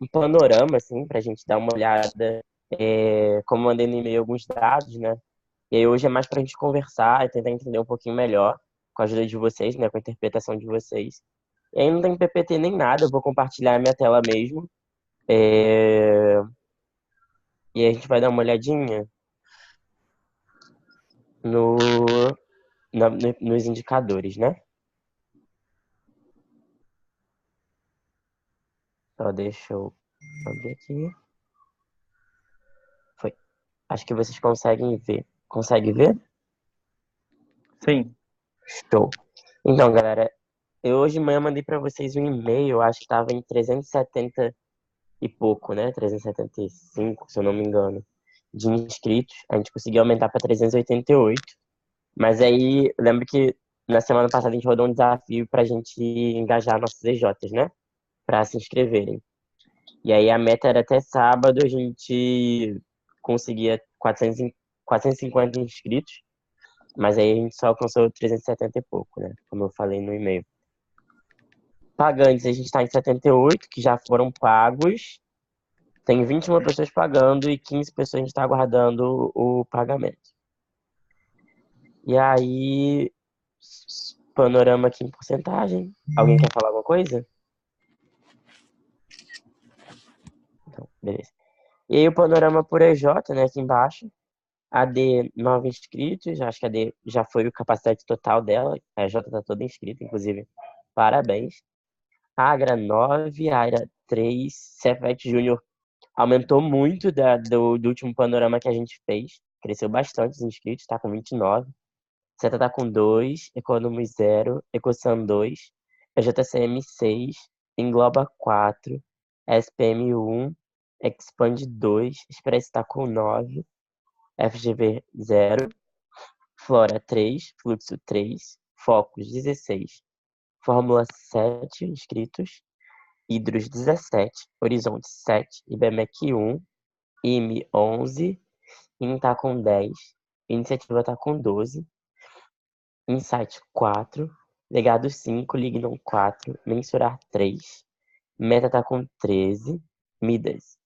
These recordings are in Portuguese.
um panorama, assim, pra gente dar uma olhada, como eu mandei no e-mail alguns dados, né? E aí hoje é mais pra gente conversar e tentar entender um pouquinho melhor, com a ajuda de vocês, né? Com a interpretação de vocês. E aí não tem PPT nem nada, eu vou compartilhar a minha tela mesmo. É, E a gente vai dar uma olhadinha no... nos indicadores, né? Só deixa eu abrir aqui. Foi. Acho que vocês conseguem ver. Consegue ver? Sim. Show. Então, galera, eu hoje de manhã mandei pra vocês um e-mail, acho que tava em 370 e pouco, né? 375, se eu não me engano, de inscritos. A gente conseguiu aumentar para 388. Mas aí, eu lembro que na semana passada a gente rodou um desafio pra gente engajar nossos EJs, né? Pra se inscreverem. E aí a meta era até sábado a gente conseguia 450 inscritos, mas aí a gente só alcançou 370 e pouco, né? Como eu falei no e-mail. Pagantes, a gente está em 78, que já foram pagos. Tem 21 pessoas pagando e 15 pessoas a gente está aguardando o pagamento. E aí, panorama aqui em porcentagem. Alguém quer falar alguma coisa? Então, beleza. E aí o panorama por EJ, né, aqui embaixo. A D, 9 inscritos. Acho que a D já foi o capacidade total dela. A EJ está toda inscrita, inclusive. Parabéns. Agra 9, Aira 3, Cefet Júnior aumentou muito do último panorama que a gente fez. Cresceu bastante os inscritos, tá com 29. Seta tá com 2, Economy 0, Ecosan 2, EJCM 6, Engloba 4, SPM 1, Expand 2, Express tá com 9, FGV 0, Flora 3, Fluxo 3, Focus 16, Fórmula 7 inscritos, Hidros 17, Horizonte 7, IBMEC 1, IME 11, IN tá com 10, Iniciativa tá com 12, Insight 4, Legado 5, Lignum 4, Mensurar 3, Meta tá com 13, Midas,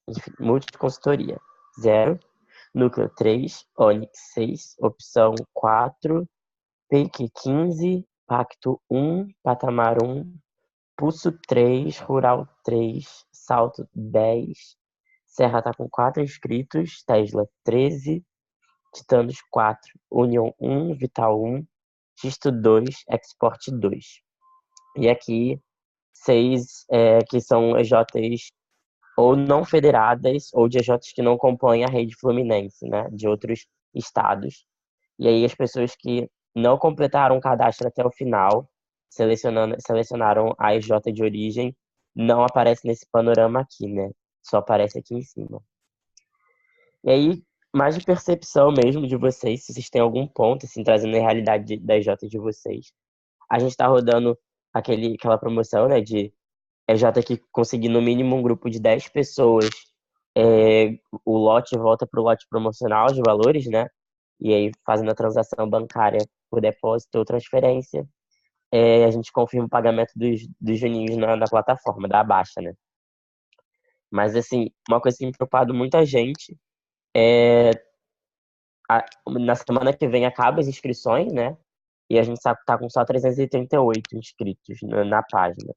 enfim, Multiconsultoria 0, Núcleo 3, Onix 6, Opção 4, Peak 15, Pacto 1, Patamar 1, Pulso 3, Rural 3, Salto 10, Serra tá com 4 inscritos, Tesla 13, Titanos 4, Union 1, Vital 1, Xisto 2, Export 2. E aqui, 6 que são EJs ou não federadas ou de EJs que não compõem a rede fluminense, né, de outros estados. E aí as pessoas que não completaram o cadastro até o final, selecionaram a EJ de origem, não aparece nesse panorama aqui, né? Só aparece aqui em cima. E aí, mais de percepção mesmo de vocês, se vocês têm algum ponto, assim, trazendo a realidade da EJ de vocês. A gente tá rodando aquela promoção, né, de EJ que conseguir no mínimo um grupo de 10 pessoas, o lote volta pro lote promocional de valores, né? E aí, fazendo a transação bancária por depósito ou transferência, a gente confirma o pagamento dos juninhos na plataforma, da Baixa, né? Mas, assim, uma coisa que tem preocupado muita gente é na semana que vem acaba as inscrições, né? E a gente tá com só 338 inscritos na página.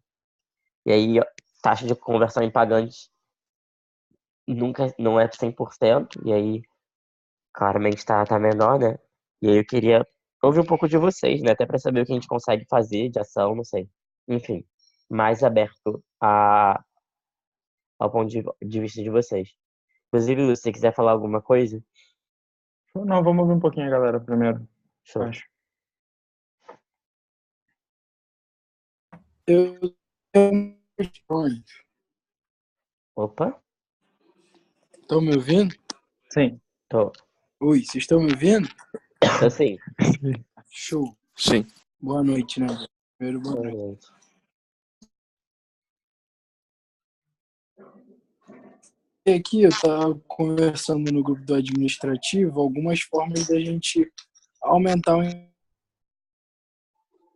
E aí, taxa de conversão em pagantes nunca não é 100%, e aí claramente tá menor, né? E aí eu queria ouvir um pouco de vocês, né? Até para saber o que a gente consegue fazer de ação, não sei. Enfim, mais aberto ao ponto de vista de vocês. Inclusive, Lu, se você quiser falar alguma coisa, Não, vamos ouvir um pouquinho a galera primeiro, show. acho. Eu tenho questões. Opa, Estão me ouvindo? Sim. tô. Oi, vocês estão me ouvindo? Tô sim. Show. Sim. Boa noite, né? Primeiro, boa Boa noite. noite. E aqui eu estava conversando no grupo do administrativo algumas formas da gente aumentar o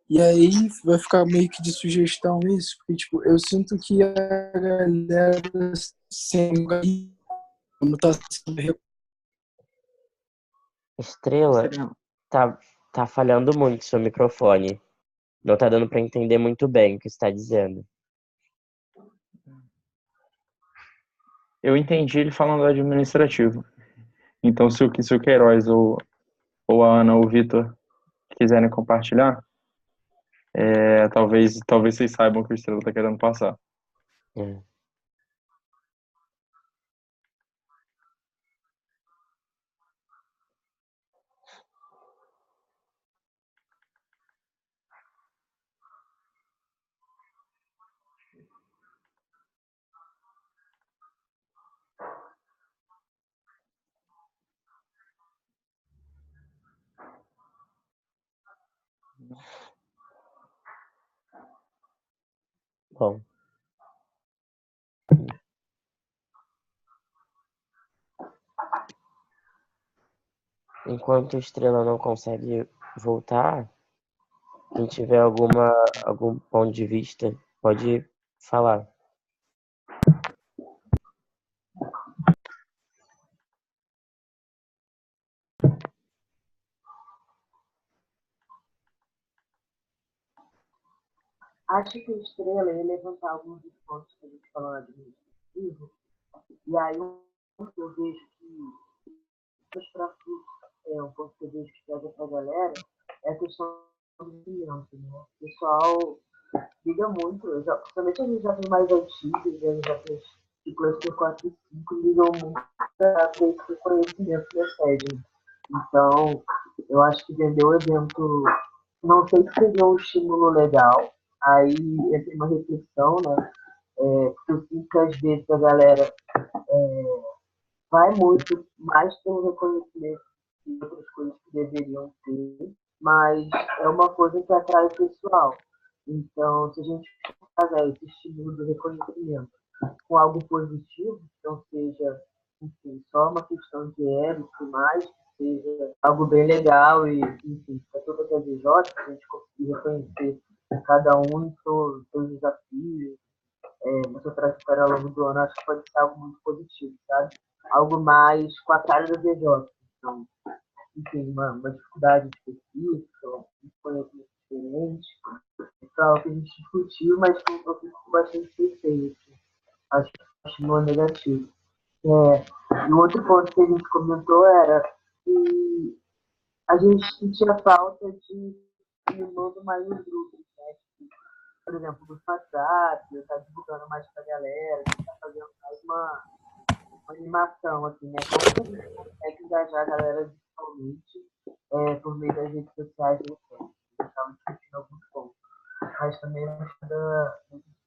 E aí vai ficar meio que de sugestão isso, porque tipo, eu sinto que a galera sem não tá sendo Estrela, tá, tá falhando muito seu microfone. Não tá dando pra entender muito bem o que você tá dizendo. Eu entendi ele falando do administrativo. Então, se o Queiroz ou a Ana ou o Vitor quiserem compartilhar, talvez vocês saibam o que o Estrela está querendo passar. É. Bom. Enquanto a Estrela não consegue voltar, quem tiver algum ponto de vista, pode falar. Acho que o Estrela ia levantar alguns dos pontos que a gente falou no administrativo, e aí um que eu vejo que, um ponto que eu vejo que pega para a galera é a questão do investimento, né? O pessoal liga muito, principalmente as gerações mais antigas, as gerações de cluster 4 e 5, ligam muito para ter esse reconhecimento que recebem. Então, eu acho que vender o evento, não sei se seria um estímulo legal, aí entra uma reflexão, né? Porque eu sinto que às vezes a galera vai muito mais pelo reconhecimento de outras coisas que deveriam ter, mas é uma coisa que atrai o pessoal. Então, se a gente fazer esse estímulo do reconhecimento com algo positivo, que não seja, enfim, só uma questão de ego e tudo mais, que seja algo bem legal e, enfim, para toda a DJ, a gente conseguir reconhecer cada um em seus desafios, na sua trajetória ao longo do ano, acho que pode ser algo muito positivo, sabe? Algo mais com a cara da DJ. Então, enfim, uma dificuldade específica, um conhecimento diferente. Isso é algo que a gente discutiu, mas que eu fico com bastante receio. Assim. Acho não negativo. E o outro ponto que a gente comentou era que a gente sentia falta de um novo mais nos grupos, né? Por exemplo, no WhatsApp, eu estar divulgando mais pra galera, estar fazendo mais uma animação, assim, né? Como que a gente consegue engajar a galera digitalmente por meio das redes sociais do tempo? A gente estava discutindo alguns pontos. Mas também acho que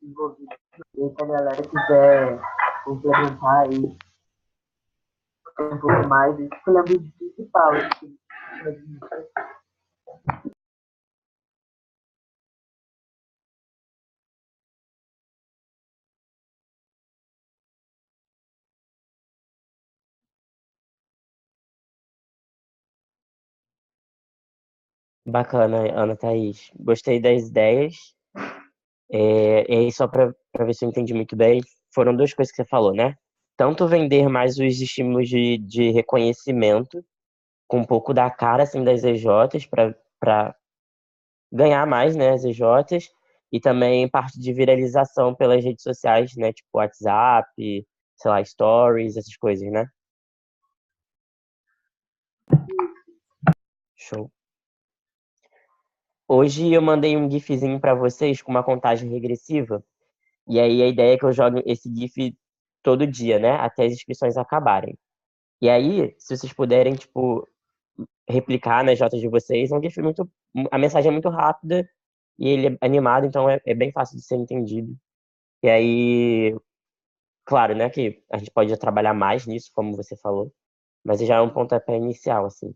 desenvolvido. E se a galera quiser complementar aí um pouco mais, isso que eu lembro de principal, assim, Bacana, Ana Thaís. Gostei das ideias. E aí, só para ver se eu entendi muito bem, foram duas coisas que você falou, né? Tanto vender mais os estímulos de reconhecimento, com um pouco da cara assim, das EJs, para ganhar mais, né, as EJs, e também parte de viralização pelas redes sociais, né? Tipo WhatsApp, sei lá, Stories, essas coisas, né? Show. Hoje eu mandei um gifzinho para vocês com uma contagem regressiva. E aí a ideia é que eu jogue esse GIF todo dia, né? Até as inscrições acabarem. E aí, se vocês puderem, tipo, replicar nas jotas de vocês, é um GIF muito. A mensagem é muito rápida e ele é animado, então é bem fácil de ser entendido. E aí, claro, né, que a gente pode trabalhar mais nisso, como você falou, mas já é um pontapé inicial, assim.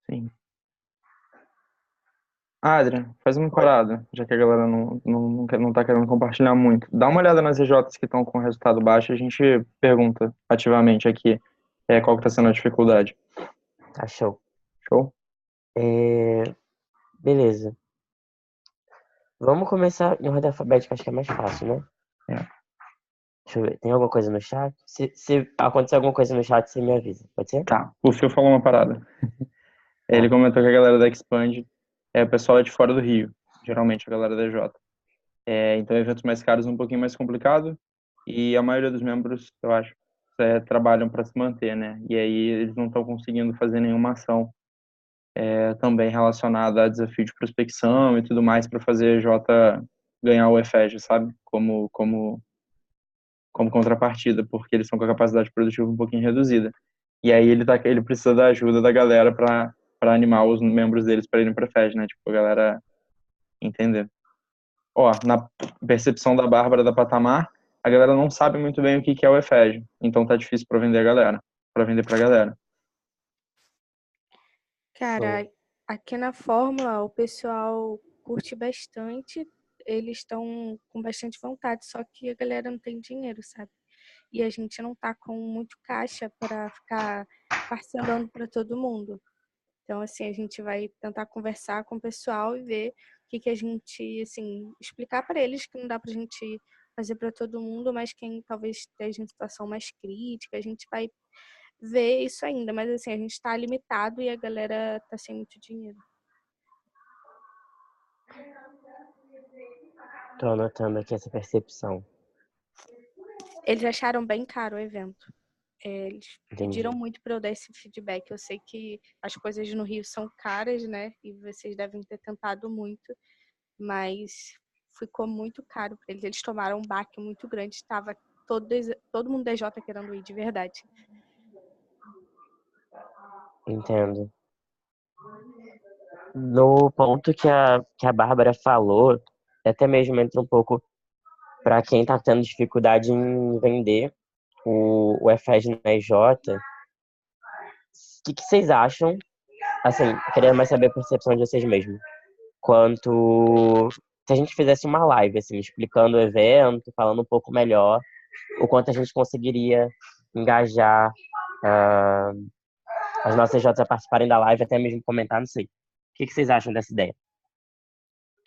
Sim. Adrian, faz uma parada, já que a galera não tá querendo compartilhar muito. Dá uma olhada nas EJs que estão com resultado baixo, a gente pergunta ativamente aqui qual que tá sendo a dificuldade. Tá show. Show? Beleza. Vamos começar em ordem alfabética, acho que é mais fácil, né? É. Deixa eu ver. Tem alguma coisa no chat? Se acontecer alguma coisa no chat, você me avisa. Pode ser? Tá, o Phil falou uma parada. Ele Tá. comentou que a galera da Expand o pessoal é de fora do Rio, geralmente a galera da EJ. Então, eventos mais caros um pouquinho mais complicado e a maioria dos membros, eu acho, trabalham para se manter, né? E aí eles não estão conseguindo fazer nenhuma ação também relacionada a desafio de prospecção e tudo mais para fazer a EJ ganhar o EFEG, sabe? Como contrapartida, porque eles estão com a capacidade produtiva um pouquinho reduzida. E aí ele precisa da ajuda da galera para animar os membros deles para irem para FEG, né? Tipo, a galera entender. Ó, na percepção da Bárbara da Patamar, a galera não sabe muito bem o que é o EFEG, então tá difícil para vender para vender pra galera. Cara, aqui na Fórmula o pessoal curte bastante, eles estão com bastante vontade, só que a galera não tem dinheiro, sabe? E a gente não tá com muito caixa para ficar parcelando para todo mundo. Então, assim, a gente vai tentar conversar com o pessoal e ver o que a gente, assim, explicar para eles que não dá pra gente fazer para todo mundo, mas quem talvez esteja em situação mais crítica, a gente vai ver isso ainda. Mas, assim, a gente tá limitado e a galera tá sem muito dinheiro. Tô anotando aqui essa percepção. Eles acharam bem caro o evento. Eles Entendi. pediram muito para eu dar esse feedback. Eu sei que as coisas no Rio são caras, né? E vocês devem ter tentado muito, mas ficou muito caro para eles. Eles tomaram um baque muito grande. Estava todo mundo da J querendo ir, de verdade. Entendo. No ponto que a Bárbara falou, até mesmo entra um pouco para quem está tendo dificuldade em vender o EFEG na EJ. O que vocês acham? Assim, queria mais saber a percepção de vocês mesmos. Quanto se a gente fizesse uma live, assim, explicando o evento, falando um pouco melhor, o quanto a gente conseguiria engajar as nossas EJs a participarem da live, até mesmo comentar, não sei. O que vocês acham dessa ideia?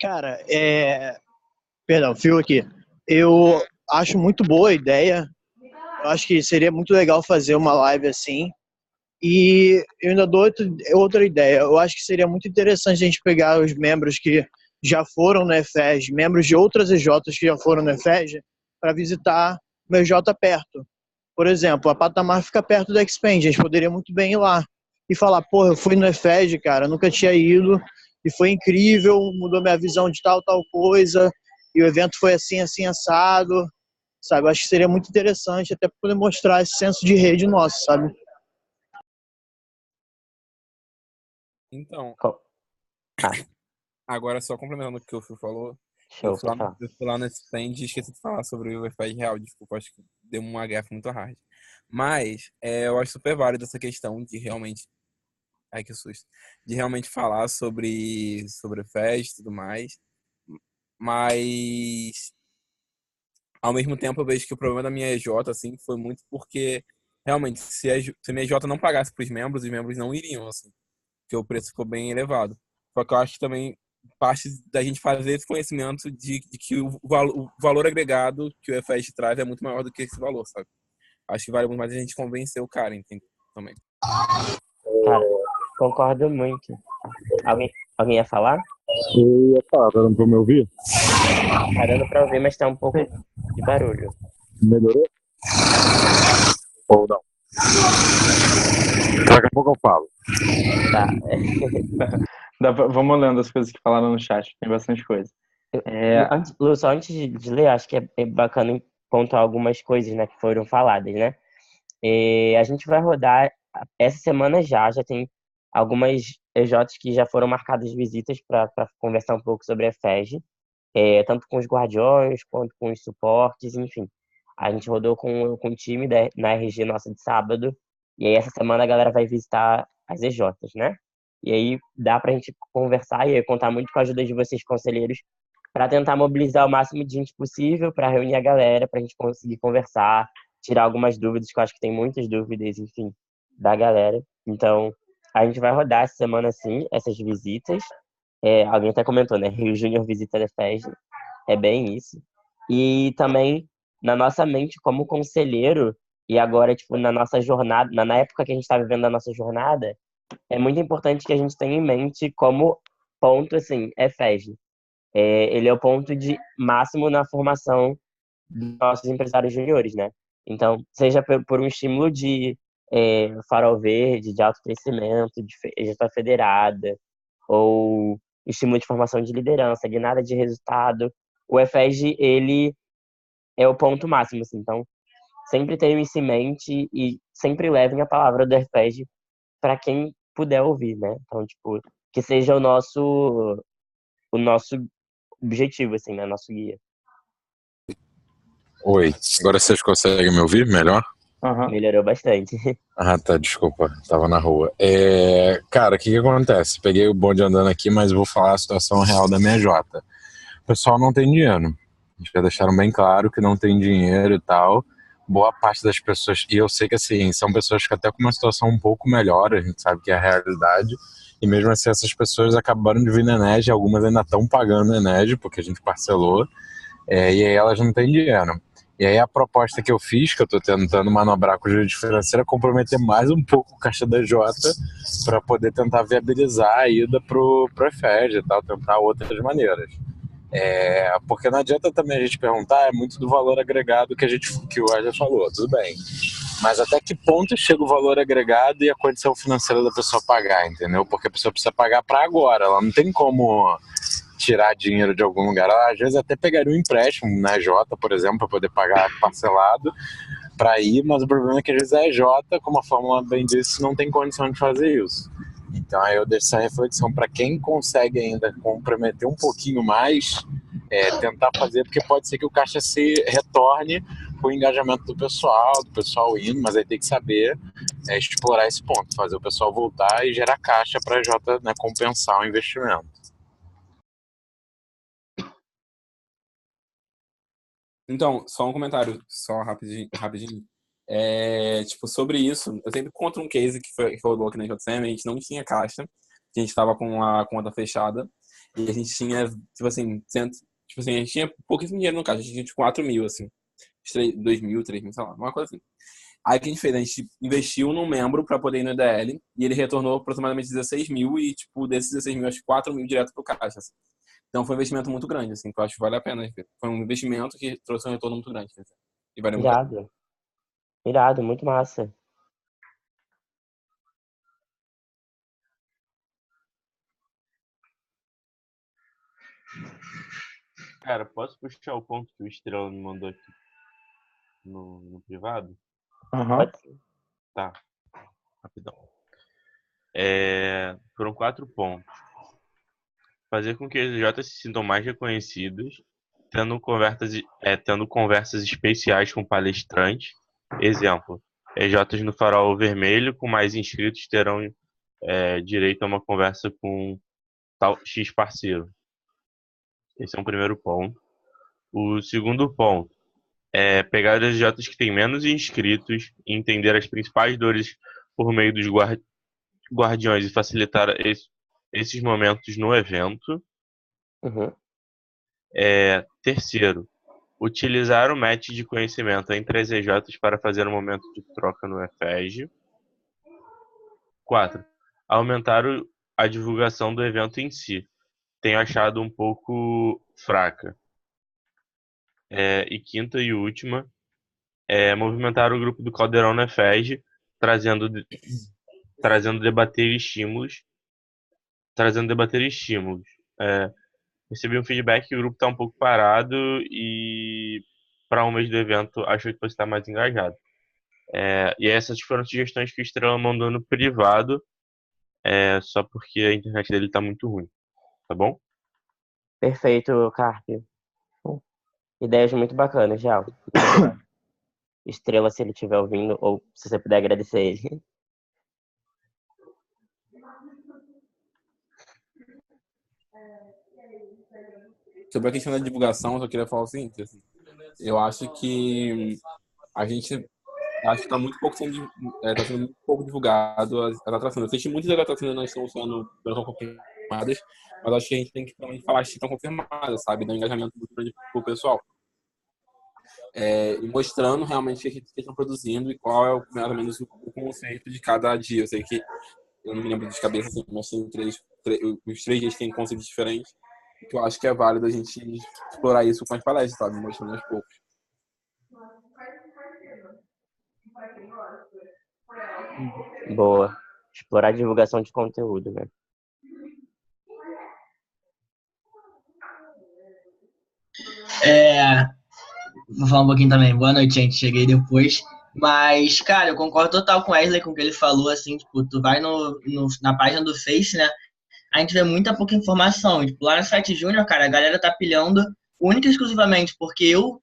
Cara, Perdão, Phil aqui. Eu acho muito boa a ideia. Eu acho que seria muito legal fazer uma live assim. E eu ainda dou outra ideia. Eu acho que seria muito interessante a gente pegar os membros que já foram no EFEG, membros de outras EJs que já foram no EFEG, para visitar o EJ perto. Por exemplo, a Patamar fica perto da Expand. A gente poderia muito bem ir lá e falar, pô, eu fui no EFEG, cara, nunca tinha ido e foi incrível, mudou minha visão de tal coisa, e o evento foi assim, assim, assado, sabe? Eu acho que seria muito interessante até para poder mostrar esse senso de rede nosso, sabe? Então, Ah, agora só complementando o que o Phil falou, eu show, fui lá, pode falar. eu fui lá nesse stand e esqueci de falar sobre o Wi-Fi real, desculpa, acho que deu uma gafe muito hard. Mas eu acho super válido essa questão de realmente, ai que susto, de realmente falar sobre festa e tudo mais, mas ao mesmo tempo eu vejo que o problema da minha EJ, assim, foi muito porque realmente, se a minha EJ não pagasse para os membros não iriam, assim, porque o preço ficou bem elevado. Só que eu acho que também parte da gente fazer esse conhecimento de que o valor agregado que o EFES traz é muito maior do que esse valor, sabe? Acho que vale muito mais a gente convencer o cara, entende? Também. Cara, concordo muito. Alguém ia falar? Eu ia falar, tá dando pra me ouvir? Tá dando pra ouvir, mas tá um pouco de barulho. Melhorou? Ou não? Daqui a pouco eu falo. Tá. Vamos lendo as coisas que falaram no chat, tem bastante coisa. Lu, só antes de ler, acho que é bacana pontuar algumas coisas, né, que foram faladas, né? A gente vai rodar essa semana já tem algumas EJs que já foram marcadas visitas para conversar um pouco sobre a FEG, tanto com os guardiões quanto com os suportes, enfim. A gente rodou com o time na RG nossa de sábado, e aí essa semana a galera vai visitar as EJs, né? E aí dá pra gente conversar e contar muito com a ajuda de vocês, conselheiros, para tentar mobilizar o máximo de gente possível para reunir a galera, para a gente conseguir conversar, tirar algumas dúvidas, que eu acho que tem muitas dúvidas, enfim, da galera. Então, a gente vai rodar essa semana, sim, essas visitas. Alguém até comentou, né? Rio Júnior visita da FESG. É bem isso. E também, na nossa mente como conselheiro, e agora, tipo, na nossa jornada, na época que a gente está vivendo a nossa jornada, é muito importante que a gente tenha em mente como ponto, assim, é FESG. Ele é o ponto de máximo na formação dos nossos empresários juniores, né? Então, seja por um estímulo de farol verde, de alto crescimento, de gestão federada, ou estímulo de formação de liderança, de nada de resultado, o EFEG, ele é o ponto máximo, assim. Então, sempre tenham isso em mente e sempre levem a palavra do EFEG para quem puder ouvir, né? Então, tipo, que seja o nosso objetivo, assim, né? Nosso guia. Oi, agora vocês conseguem me ouvir melhor? Aham. Melhorou bastante. Ah, tá, desculpa, tava na rua. Cara, o que que acontece? Peguei o bonde andando aqui, mas vou falar a situação real da minha Jota. O pessoal não tem dinheiro. Eles já deixaram bem claro que não tem dinheiro e tal. Boa parte das pessoas, e eu sei que assim, são pessoas que até com uma situação um pouco melhor, a gente sabe que é a realidade, e mesmo assim essas pessoas acabaram de vir na Ened, algumas ainda estão pagando a Ened, porque a gente parcelou, e aí elas não têm dinheiro. E aí a proposta que eu fiz, que eu estou tentando manobrar com o jurídico financeiro, é comprometer mais um pouco o caixa da Jota para poder tentar viabilizar a ida pro EFED e tal, tentar outras maneiras. Porque não adianta também a gente perguntar, é muito do valor agregado que o Wesley falou, tudo bem. Mas até que ponto chega o valor agregado e a condição financeira da pessoa pagar, entendeu? Porque a pessoa precisa pagar para agora, ela não tem como tirar dinheiro de algum lugar. Ela às vezes até pegaria um empréstimo na Jota, por exemplo, para poder pagar parcelado para ir, mas o problema é que às vezes a Jota, como a Fórmula bem disse, não tem condição de fazer isso. Então aí eu deixo essa reflexão para quem consegue ainda comprometer um pouquinho mais, tentar fazer, porque pode ser que o caixa se retorne com o engajamento do pessoal indo, mas aí tem que saber explorar esse ponto, fazer o pessoal voltar e gerar caixa para a Jota, né, compensar o investimento. Então, só um comentário, só rapidinho. Tipo, sobre isso, eu sempre conto um case que rolou aqui na JCM, a gente não tinha caixa, a gente estava com a conta fechada, e a gente tinha, tipo assim, a gente tinha pouquíssimo dinheiro no caixa, a gente tinha tipo 4 mil, assim, 2 mil, 3 mil, sei lá, uma coisa assim. Aí o que a gente fez? A gente investiu num membro para poder ir no EDL, e ele retornou aproximadamente 16 mil, e tipo, desses 16 mil, acho que 4 mil direto pro caixa, assim. Então foi um investimento muito grande, assim, que eu acho que vale a pena. Foi um investimento que trouxe um retorno muito grande. Assim, e vale muito a pena. Irado. Irado, muito massa. Cara, posso puxar o ponto que o Estrela me mandou aqui no privado? Aham. Pode ser. Tá, rapidão. Foram 4 pontos. Fazer com que os EJ se sintam mais reconhecidos, tendo conversas especiais com palestrantes. Exemplo, EJs no Farol Vermelho com mais inscritos terão direito a uma conversa com tal X parceiro. Esse é um primeiro ponto. O segundo ponto é pegar os EJs que têm menos inscritos e entender as principais dores por meio dos guardiões e facilitar esses momentos no evento. Uhum. Terceiro, utilizar o match de conhecimento entre as EJs para fazer um momento de troca no EFEG. 4. Aumentar a divulgação do evento em si. Tenho achado um pouco fraca. E quinta e última, movimentar o grupo do Caldeirão no EFEG, trazendo debater estímulos. Recebi um feedback que o grupo está um pouco parado e para um mês do evento acho que você está mais engajado. E essas foram sugestões que o Estrela mandou no privado, só porque a internet dele está muito ruim, tá bom? Perfeito, Carpio. Ideias muito bacanas, Real. Muito obrigado. Estrela, se ele estiver ouvindo, ou se você puder agradecer ele. Sobre a questão da divulgação, eu só queria falar o seguinte, assim, eu acho que a gente acho que está muito pouco tá sendo muito pouco divulgado as atrações. Eu senti muitas das atrações não estão sendo não confirmadas, mas acho que a gente tem que também falar que estão confirmadas, sabe? Dar um engajamento muito grande pro pessoal. E mostrando realmente o que eles estão produzindo e qual é mais ou menos o conceito de cada dia. Eu sei que eu não me lembro de cabeça, assim, mas tem os 3 dias têm conceitos diferentes, que eu acho que é válido a gente explorar isso com as palestras, sabe? Mostrando aos poucos. Boa. Explorar a divulgação de conteúdo, né? Vou falar um pouquinho também. Boa noite, gente. Cheguei depois. Mas, cara, eu concordo total com o Wesley, com o que ele falou, assim, tipo, tu vai na página do Face, né? A gente vê muita pouca informação. Tipo, lá no site Júnior, cara, a galera tá pilhando única e exclusivamente porque eu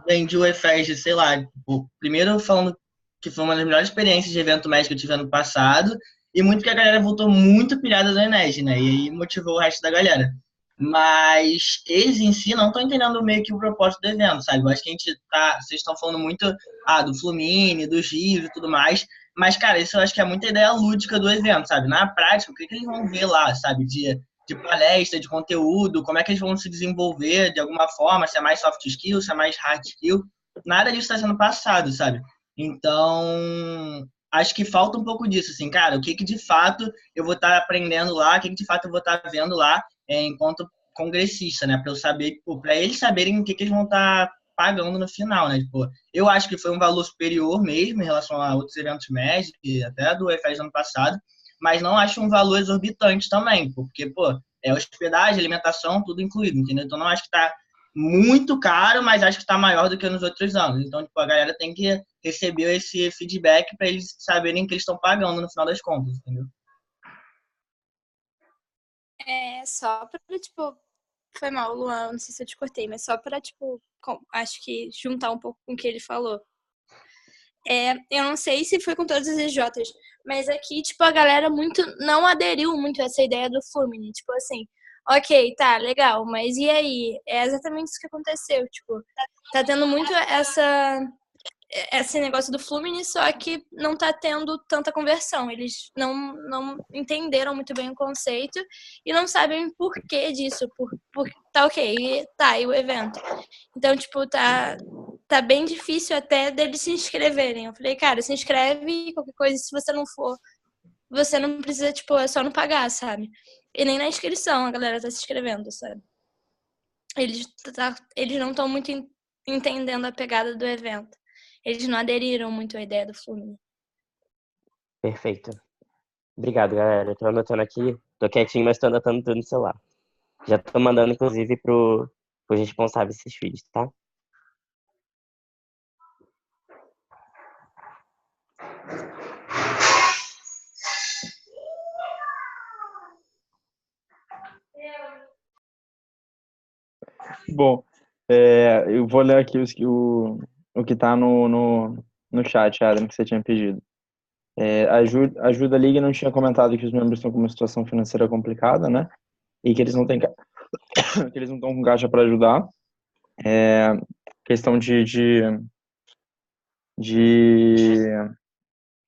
vendi o EFES, sei lá, tipo, primeiro falando que foi uma das melhores experiências de evento médico que eu tive ano passado, e muito que a galera voltou muito pilhada do Enes, né? E aí motivou o resto da galera. Mas eles em si não estão entendendo meio que o propósito do evento, sabe? Eu acho que vocês estão falando muito do Flumine, dos rios e tudo mais, mas, cara, isso eu acho que é muita ideia lúdica do evento, sabe? Na prática, o que eles vão ver lá, sabe? De palestra, de conteúdo, como é que eles vão se desenvolver de alguma forma, se é mais soft skill, se é mais hard skill. Nada disso está sendo passado, sabe? Então, acho que falta um pouco disso, assim, cara, o que de fato eu vou estar aprendendo lá, o que de fato eu vou estar vendo lá enquanto congressista, né? Para eu saber, para eles saberem o que eles vão estar pagando no final, né? Tipo, eu acho que foi um valor superior mesmo em relação a outros eventos médicos, até do EFES ano passado, mas não acho um valor exorbitante também, porque, pô, é hospedagem, alimentação, tudo incluído, entendeu? Então não acho que tá muito caro, mas acho que está maior do que nos outros anos. Então, tipo, a galera tem que receber esse feedback para eles saberem que eles estão pagando no final das contas, entendeu? Só pra, tipo, foi mal, Luan, não sei se eu te cortei, mas só pra, tipo, acho que juntar um pouco com o que ele falou. Eu não sei se foi com todas as EJs, mas aqui, tipo, a galera não aderiu muito a essa ideia do Flumine. Tipo assim, ok, tá, legal, mas e aí? É exatamente isso que aconteceu, tipo, tá tendo muito esse negócio do Flumine, só que não tá tendo tanta conversão. Eles não entenderam muito bem o conceito e não sabem por que disso. Tá ok, e o evento. Então, tipo, tá bem difícil até deles se inscreverem. Eu falei, cara, se inscreve, qualquer coisa, se você não for, você não precisa, tipo, é só não pagar, sabe? E nem na inscrição a galera tá se inscrevendo, sabe? Eles não estão muito entendendo a pegada do evento. Eles não aderiram muito à ideia do Flumine. Perfeito. Obrigado, galera. Tô anotando aqui. Tô quietinho, mas tô anotando tudo no celular. Já tô mandando, inclusive, pros responsáveis desses vídeos, tá? Bom, eu vou ler aqui o que está no chat, Adam, que você tinha pedido. Ajuda a Liga não tinha comentado que os membros estão com uma situação financeira complicada, né? E que eles não têm que eles não estão com caixa para ajudar. Questão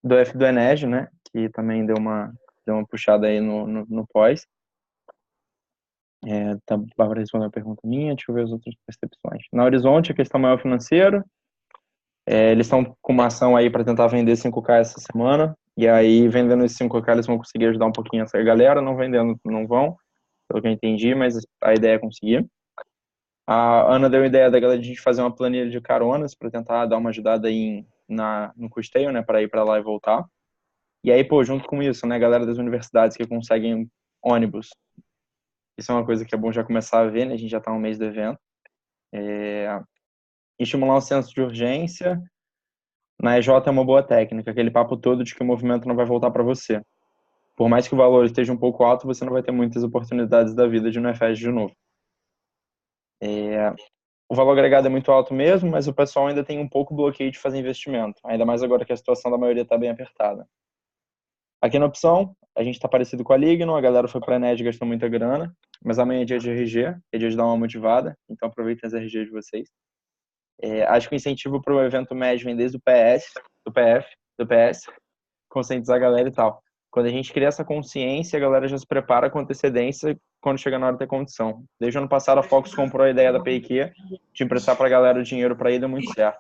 do F do Enege, né? Que também deu uma puxada aí no pós. Tá, Bárbara respondeu a pergunta minha, deixa eu ver as outras percepções. Na Horizonte, a questão maior financeira. Eles estão com uma ação aí para tentar vender 5K essa semana. E aí, vendendo esses 5K, eles vão conseguir ajudar um pouquinho essa galera. Não vendendo, não vão, pelo que eu entendi, mas a ideia é conseguir. A Ana deu a ideia da galera de a gente fazer uma planilha de caronas para tentar dar uma ajudada aí no custeio, né, para ir para lá e voltar. E aí, pô, junto com isso, né, a galera das universidades que conseguem ônibus. Isso é uma coisa que é bom já começar a ver, né, a gente já está no mês do evento. Estimular um senso de urgência. Na EJ é uma boa técnica, aquele papo todo de que o movimento não vai voltar para você. Por mais que o valor esteja um pouco alto, você não vai ter muitas oportunidades da vida de ir no EFES de novo. O valor agregado é muito alto mesmo, mas o pessoal ainda tem um pouco bloqueio de fazer investimento, ainda mais agora que a situação da maioria está bem apertada. Aqui na opção, a gente tá parecido com a Ligno, a galera foi pra Ened e gastou muita grana, mas amanhã é dia de RG, é dia de dar uma motivada, então aproveitem as RG de vocês. Acho que o incentivo pro evento médio vem desde o PS, do PF, do PS, conscientizar a galera e tal. Quando a gente cria essa consciência, a galera já se prepara com antecedência quando chega na hora de ter condição. Desde o ano passado, a Focus comprou a ideia da PIQ de emprestar pra galera o dinheiro para ir, deu muito certo.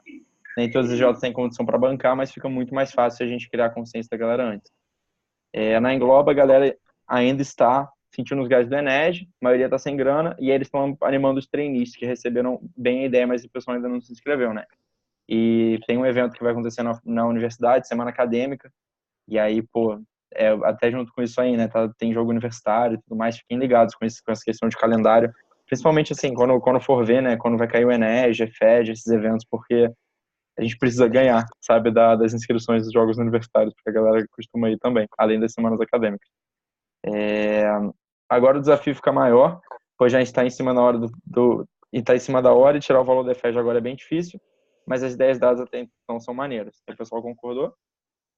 Nem todos os jogos têm condição para bancar, mas fica muito mais fácil se a gente criar a consciência da galera antes. Na Engloba, a galera ainda está sentindo os gás do Ened, a maioria está sem grana, e aí eles estão animando os trainees, que receberam bem a ideia, mas o pessoal ainda não se inscreveu, né? E tem um evento que vai acontecer na universidade, semana acadêmica, e aí, pô, até junto com isso aí, né, tem jogo universitário e tudo mais, fiquem ligados com essa questão de calendário, principalmente assim, quando for ver, né, quando vai cair o Ened, FED, esses eventos, porque a gente precisa ganhar, sabe, das inscrições dos jogos universitários, porque a galera costuma ir também, além das semanas acadêmicas. Agora o desafio fica maior, pois já está em cima está em cima da hora, e tirar o valor da FED agora é bem difícil, mas as ideias dadas até então são maneiras. O pessoal concordou.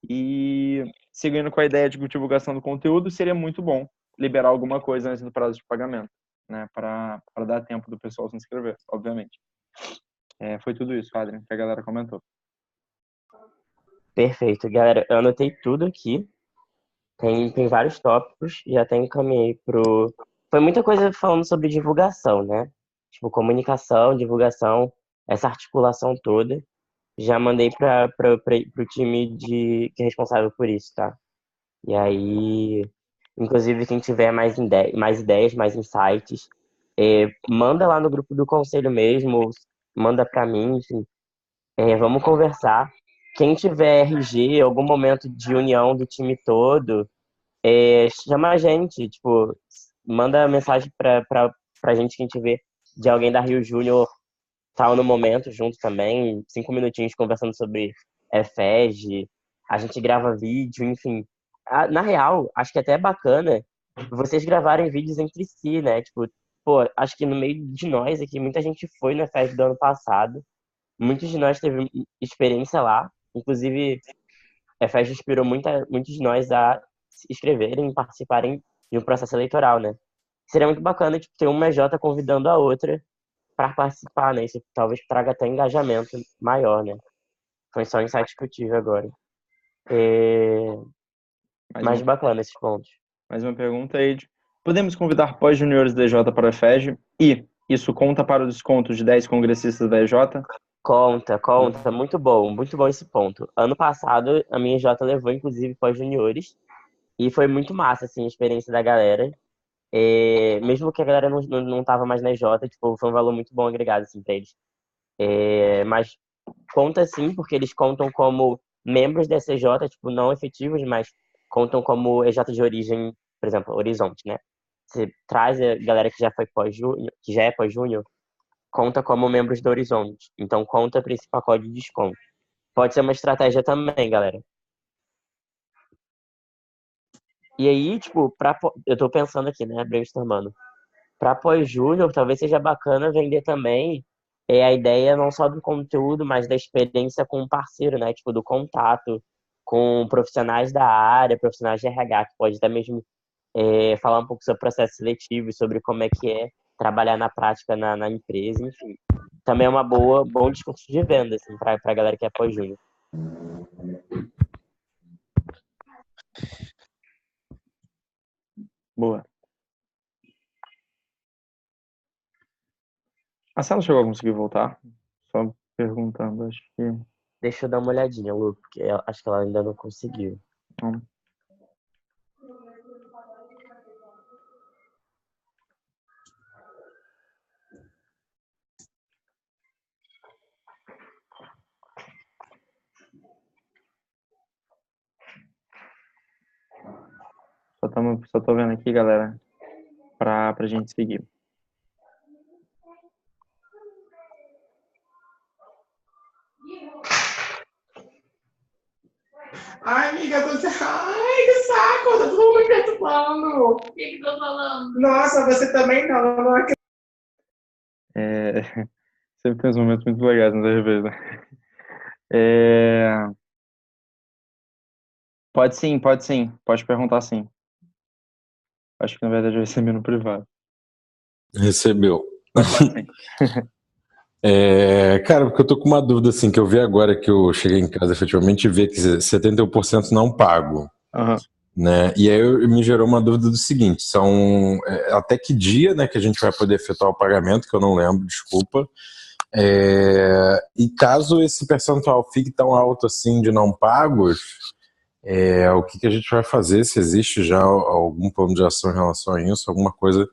E seguindo com a ideia de divulgação do conteúdo, seria muito bom liberar alguma coisa antes do prazo de pagamento, né, para dar tempo do pessoal se inscrever, obviamente. Foi tudo isso, Adrian, que a galera comentou. Perfeito, galera. Eu anotei tudo aqui. Tem vários tópicos. Já até encaminhei pro. Foi muita coisa falando sobre divulgação, né? Tipo, comunicação, divulgação, essa articulação toda. Já mandei pro time que é responsável por isso, tá? E aí, inclusive, quem tiver mais ideias, mais insights, manda lá no grupo do conselho mesmo, manda pra mim, enfim. Vamos conversar. Quem tiver RG, algum momento de união do time todo, chama a gente, tipo, manda mensagem pra gente que a gente vê de alguém da Rio Júnior tal no momento junto também, 5 minutinhos conversando sobre FEG, a gente grava vídeo, enfim. Na real, acho que até é bacana vocês gravarem vídeos entre si, né? Tipo, pô, acho que no meio de nós aqui, muita gente foi na FEG do ano passado, muitos de nós teve experiência lá, inclusive a FEG inspirou muitos de nós a se inscreverem e participarem de um processo eleitoral, né? Seria muito bacana, tipo, ter uma EJ convidando a outra para participar, né? Isso talvez traga até engajamento maior, né? Foi só um insight que eu tive agora. Mais bacana esses pontos. Mais uma pergunta aí. Podemos convidar pós-juniores da EJ para a FEG? E isso conta para o desconto de 10 congressistas da EJ? Conta. Muito bom esse ponto. Ano passado, a minha EJ levou, inclusive, pós-juniores. E foi muito massa, assim, a experiência da galera. Mesmo que a galera não tava mais na EJ, tipo, foi um valor muito bom agregado, assim, pra eles. Mas conta sim, porque eles contam como membros dessa EJ, tipo, não efetivos, mas contam como EJ de origem, por exemplo, Horizonte, né? Você traz a galera que já foi pós-júnior, que já é pós-júnior, conta como membros do Horizonte. Então conta para esse pacote de desconto. Pode ser uma estratégia também, galera. E aí, tipo, eu tô pensando aqui, né, brainstormando. Pra pós-júnior, talvez seja bacana vender também a ideia não só do conteúdo, mas da experiência com o parceiro, né? Tipo, do contato com profissionais da área, profissionais de RH, que pode até mesmo falar um pouco sobre o processo seletivo, sobre como é que é trabalhar na prática na empresa, enfim. Também é bom discurso de venda, assim, pra galera que é pós-júnior. Boa. A Sala chegou a conseguir voltar? Só perguntando, acho que... Deixa eu dar uma olhadinha, Lu, porque acho que ela ainda não conseguiu. Só tô vendo aqui, galera, pra gente seguir. Ai, amiga, ai, que saco, tá todo mundo me perturbando. O que tô falando? Nossa, você também não, não acredito. Sempre tem uns momentos muito legais nas RVs, né? Pode sim, pode perguntar sim. Acho que na verdade eu recebi no privado. Recebeu. Mas vai sim. Cara, porque eu tô com uma dúvida, assim, que eu vi agora que eu cheguei em casa efetivamente e vi que 71% não pago, Aham. né? E aí me gerou uma dúvida do seguinte, são até que dia, né, que a gente vai poder efetuar o pagamento, que eu não lembro, desculpa. E caso esse percentual fique tão alto assim de não pagos, o que a gente vai fazer, se existe já algum plano de ação em relação a isso, alguma coisa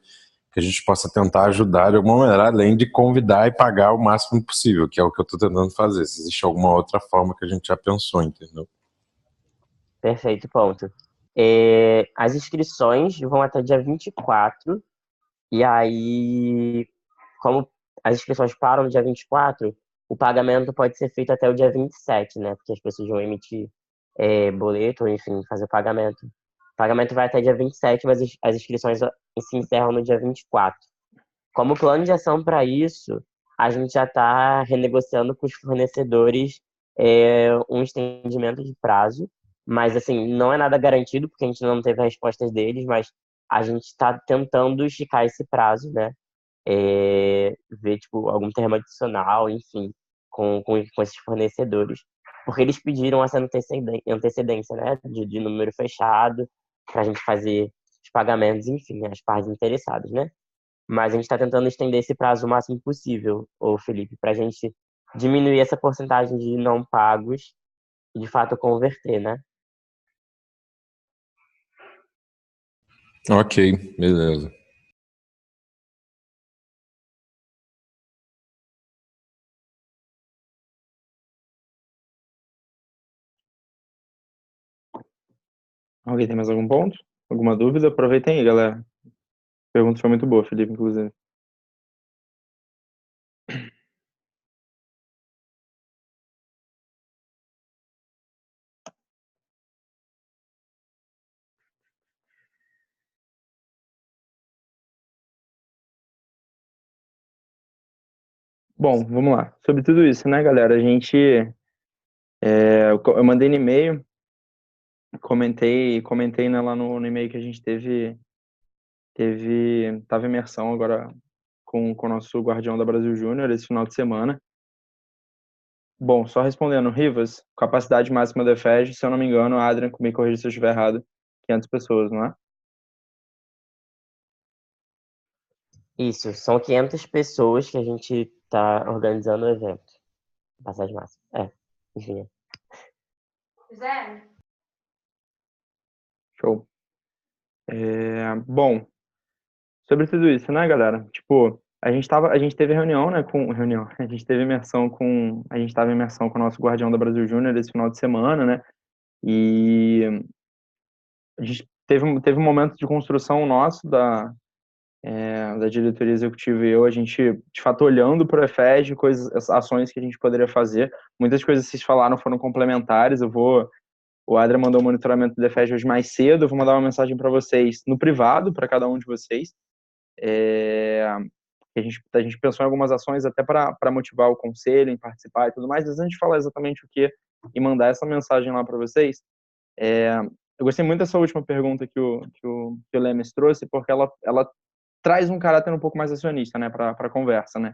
que a gente possa tentar ajudar de alguma maneira, além de convidar e pagar o máximo possível, que é o que eu estou tentando fazer. Se existe alguma outra forma que a gente já pensou, entendeu? Perfeito, ponto. As inscrições vão até dia 24, e aí, como as inscrições param no dia 24, o pagamento pode ser feito até o dia 27, né? Porque as pessoas vão emitir boleto, ou enfim, fazer o pagamento. O pagamento vai até dia 27, mas as inscrições se encerram no dia 24. Como plano de ação para isso, a gente já está renegociando com os fornecedores um estendimento de prazo, mas assim, não é nada garantido, porque a gente não teve respostas deles, mas a gente está tentando esticar esse prazo, né? Ver tipo, algum termo adicional, enfim, com esses fornecedores, porque eles pediram essa antecedência, né? De número fechado, para a gente fazer os pagamentos, enfim, as partes interessadas, né? Mas a gente está tentando estender esse prazo o máximo possível, ô Felipe, para a gente diminuir essa porcentagem de não pagos e de fato converter, né? Ok, beleza. Alguém tem mais algum ponto? Alguma dúvida? Aproveitem aí, galera. A pergunta foi muito boa, Felipe, inclusive. Bom, vamos lá. Sobre tudo isso, né, galera? A gente. Eu mandei no e-mail, comentei né, lá no e-mail que a gente tava em imersão agora com o nosso Guardião da Brasil Júnior esse final de semana. Bom, só respondendo, Rivas, capacidade máxima da EFEG, se eu não me engano, Adrian, me corrija se eu estiver errado, 500 pessoas, não é? Isso, são 500 pessoas que a gente está organizando o evento. Passagem máxima. Enfim. Show. Bom, sobre tudo isso, né, galera? Tipo, a gente teve reunião, né, a gente teve a gente tava em imersão com o nosso Guardião da Brasil Júnior esse final de semana, né? E a gente teve um momento de construção nosso da diretoria executiva e eu, a gente, de fato, olhando para o EFEG, ações que a gente poderia fazer. Muitas coisas que vocês falaram foram complementares. O Adria mandou o monitoramento do EFEG hoje mais cedo. Eu vou mandar uma mensagem para vocês no privado, para cada um de vocês. A gente pensou em algumas ações até para motivar o conselho em participar e tudo mais. Mas antes de falar exatamente o que e mandar essa mensagem lá para vocês, eu gostei muito dessa última pergunta que o Lemes trouxe, porque ela traz um caráter um pouco mais acionista, né, para a conversa, né,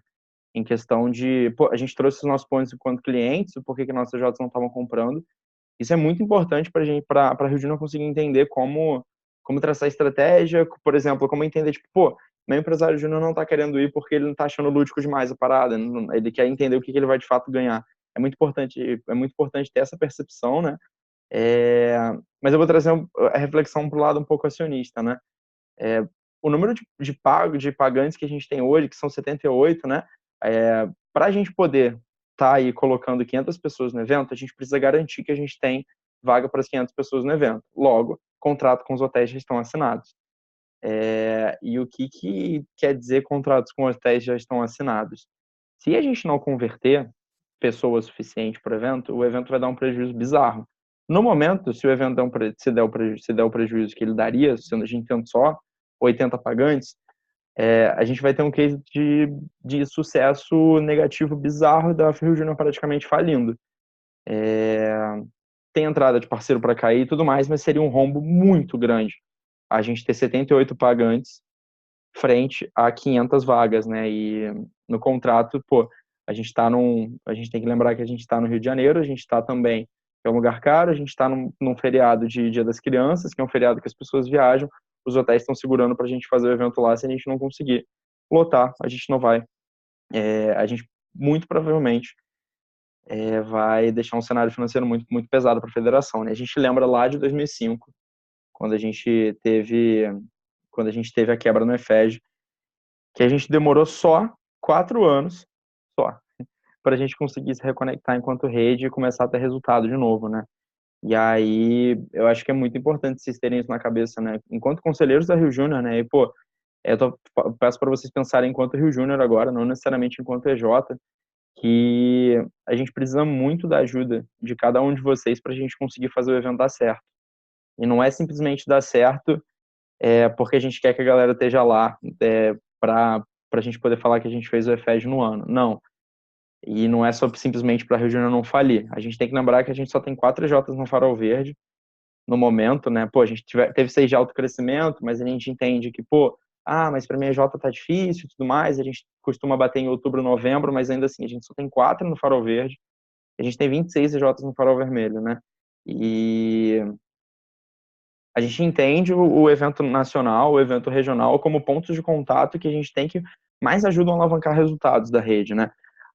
em questão de, a gente trouxe os nossos pontos enquanto clientes, o porquê que nossas Js não estavam comprando. Isso é muito importante para a gente, para a Rio de Janeiro conseguir entender como traçar estratégia, por exemplo, como entender, tipo, meu empresário júnior não está querendo ir porque ele não está achando lúdico demais a parada, ele quer entender o que ele vai de fato ganhar. É muito importante ter essa percepção, né? Mas eu vou trazer a reflexão para o lado um pouco acionista, né? O número de pagantes que a gente tem hoje, que são 78, né? Para a gente poder estar aí colocando 500 pessoas no evento, a gente precisa garantir que a gente tem vaga para as 500 pessoas no evento. Logo, contrato com os hotéis já estão assinados. E o que quer dizer contratos com hotéis já estão assinados? Se a gente não converter pessoas suficientes para o evento vai dar um prejuízo bizarro. No momento, se o evento se der o prejuízo que ele daria, sendo a gente tendo só 80 pagantes, a gente vai ter um case de sucesso negativo bizarro da Rio Júnior praticamente falindo. Tem entrada de parceiro para cair e tudo mais, mas seria um rombo muito grande. a gente ter 78 pagantes frente a 500 vagas, né? E no contrato, pô, a gente tem que lembrar que a gente está no Rio de Janeiro, a gente está também, é um lugar caro, a gente está num feriado de Dia das Crianças, que é um feriado que as pessoas viajam, os hotéis estão segurando para a gente fazer o evento lá, se a gente não conseguir lotar, a gente não vai. A gente, muito provavelmente, vai deixar um cenário financeiro muito, muito pesado para a federação, né? A gente lembra lá de 2005, quando a gente teve a quebra no EFEG, que a gente demorou só 4 anos, só, para a gente conseguir se reconectar enquanto rede e começar a ter resultado de novo, né? E aí, eu acho que é muito importante vocês terem isso na cabeça, né? Enquanto conselheiros da Rio Júnior, né? E, pô, peço para vocês pensarem enquanto Rio Júnior agora, não necessariamente enquanto EJ, que a gente precisa muito da ajuda de cada um de vocês para a gente conseguir fazer o evento dar certo. E não é simplesmente dar certo porque a gente quer que a galera esteja lá para a gente poder falar que a gente fez o EFEG no ano. Não. E não é só simplesmente para a Rio Júnior não falir. A gente tem que lembrar que a gente só tem 4 EJs no Farol Verde no momento, né? Pô, a gente teve 6 de alto crescimento, mas a gente entende que, pô, mas para mim a EJ tá difícil e tudo mais. A gente costuma bater em outubro, novembro, mas ainda assim a gente só tem 4 no Farol Verde. A gente tem 26 EJs no Farol Vermelho, né? E a gente entende o evento nacional, o evento regional como pontos de contato que a gente tem que mais ajudam a alavancar resultados da rede, né?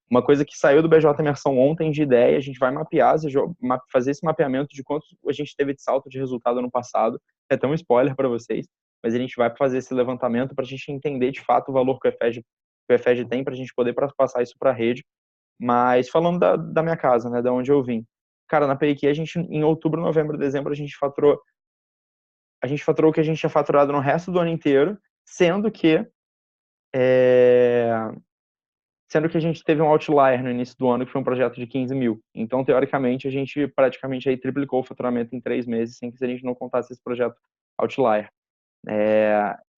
Uma coisa que saiu do BJ Imersão ontem de ideia, a gente vai mapear, fazer esse mapeamento de quanto a gente teve de salto de resultado no passado. É até um spoiler para vocês, mas a gente vai fazer esse levantamento para a gente entender de fato o valor que o EFEG tem, para a gente poder passar isso para a rede. Mas falando da minha casa, né, da onde eu vim. Cara, na PIQ, a gente, em outubro, novembro, dezembro, a gente faturou o que a gente tinha faturado no resto do ano inteiro, sendo que a gente teve um outlier no início do ano, que foi um projeto de 15 mil. Então, teoricamente, a gente praticamente aí triplicou o faturamento em 3 meses, sem que a gente não contasse esse projeto outlier.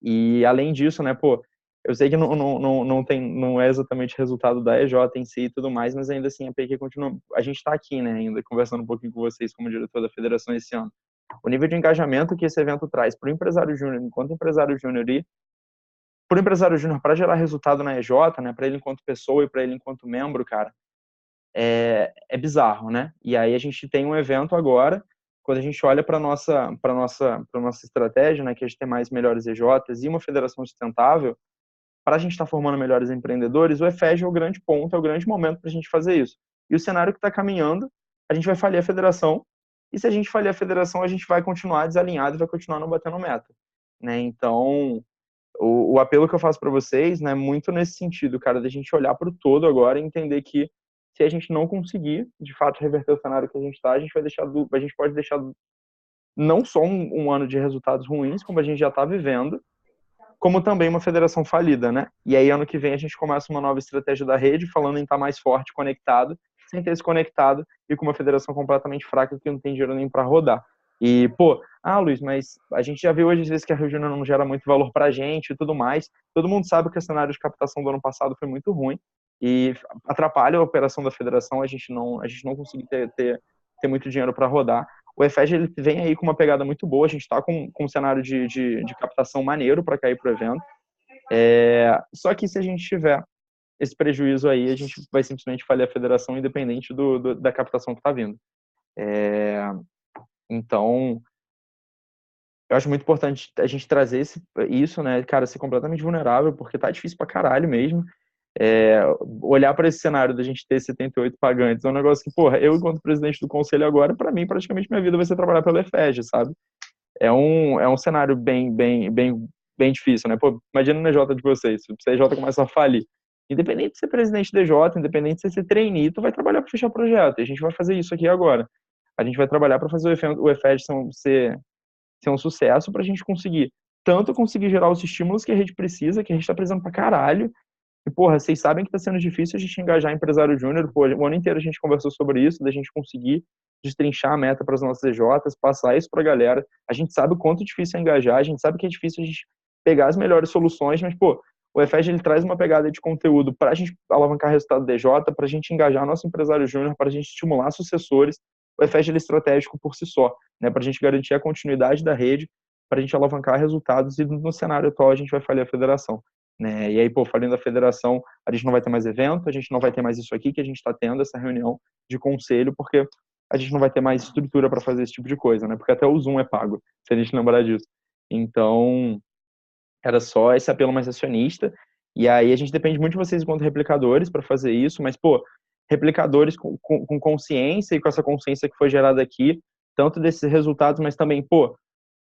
E além disso, né, pô, eu sei que não é exatamente resultado da EJ em si e tudo mais, mas ainda assim a PQ continua. A gente está aqui, né, ainda conversando um pouquinho com vocês como diretor da federação esse ano. O nível de engajamento que esse evento traz para o empresário júnior, enquanto empresário júnior e para o empresário júnior para gerar resultado na EJ, né, para ele enquanto pessoa e para ele enquanto membro, cara, é bizarro, né? E aí a gente tem um evento agora, quando a gente olha para nossa estratégia, né, que a gente tem mais melhores EJs e uma federação sustentável, para a gente estar formando melhores empreendedores, o EFEG é o grande ponto, é o grande momento para a gente fazer isso. E o cenário que está caminhando, a gente vai falir a federação, e se a gente falir a federação, a gente vai continuar desalinhado e vai continuar não batendo meta, né? Então, o apelo que eu faço para vocês, né, muito nesse sentido, cara, da gente olhar para o todo agora e entender que se a gente não conseguir, de fato, reverter o cenário que a gente está, a gente pode deixar não só um ano de resultados ruins, como a gente já está vivendo, como também uma federação falida, né? E aí, ano que vem, a gente começa uma nova estratégia da rede, falando em estar mais forte, conectado, sem ter se conectado e com uma federação completamente fraca que não tem dinheiro nem para rodar. E, pô, Luiz, mas a gente já viu hoje às vezes que a Rio Júnior não gera muito valor pra gente e tudo mais. Todo mundo sabe que o cenário de captação do ano passado foi muito ruim e atrapalha a operação da federação, a gente não conseguir ter muito dinheiro para rodar. O EFEG, ele vem aí com uma pegada muito boa, a gente está com um cenário de captação maneiro para cair pro evento. Só que se a gente tiver esse prejuízo aí, a gente vai simplesmente falir a federação independente da captação que está vindo. Então, eu acho muito importante a gente trazer isso, né, cara, ser completamente vulnerável, porque tá difícil pra caralho mesmo. Olhar para esse cenário da gente ter 78 pagantes é um negócio que, porra, eu, enquanto presidente do conselho agora, para mim, praticamente minha vida vai ser trabalhar pela EFEG, sabe? É um cenário bem difícil, né? Pô, imagina na EJ de vocês, se a EJ começa a falir. Independente de ser presidente da EJ, independente de ser trainee, tu vai trabalhar para fechar o projeto. E a gente vai fazer isso aqui agora. A gente vai trabalhar para fazer o EFEG ser um sucesso, para a gente conseguir gerar os estímulos que a rede precisa, que a gente está precisando pra caralho. E, porra, vocês sabem que tá sendo difícil a gente engajar empresário júnior. Pô, o ano inteiro a gente conversou sobre isso, da gente conseguir destrinchar a meta para as nossas EJs, passar isso pra galera. A gente sabe o quanto difícil é engajar, a gente sabe que é difícil a gente pegar as melhores soluções, mas, pô, o EFEG, ele traz uma pegada de conteúdo para a gente alavancar resultado da EJ, para a gente engajar nosso empresário júnior, para a gente estimular sucessores. O EFEG, ele é estratégico por si só, né, para a gente garantir a continuidade da rede, para a gente alavancar resultados, e no cenário atual a gente vai falir a federação, né? E aí, pô, falindo a federação, a gente não vai ter mais evento, a gente não vai ter mais isso aqui que a gente está tendo, essa reunião de conselho, porque a gente não vai ter mais estrutura para fazer esse tipo de coisa, né? Porque até o Zoom é pago, se a gente lembrar disso. Então, era só esse apelo mais acionista, e aí a gente depende muito de vocês enquanto replicadores para fazer isso, mas, pô, replicadores com consciência e com essa consciência que foi gerada aqui, tanto desses resultados, mas também, pô,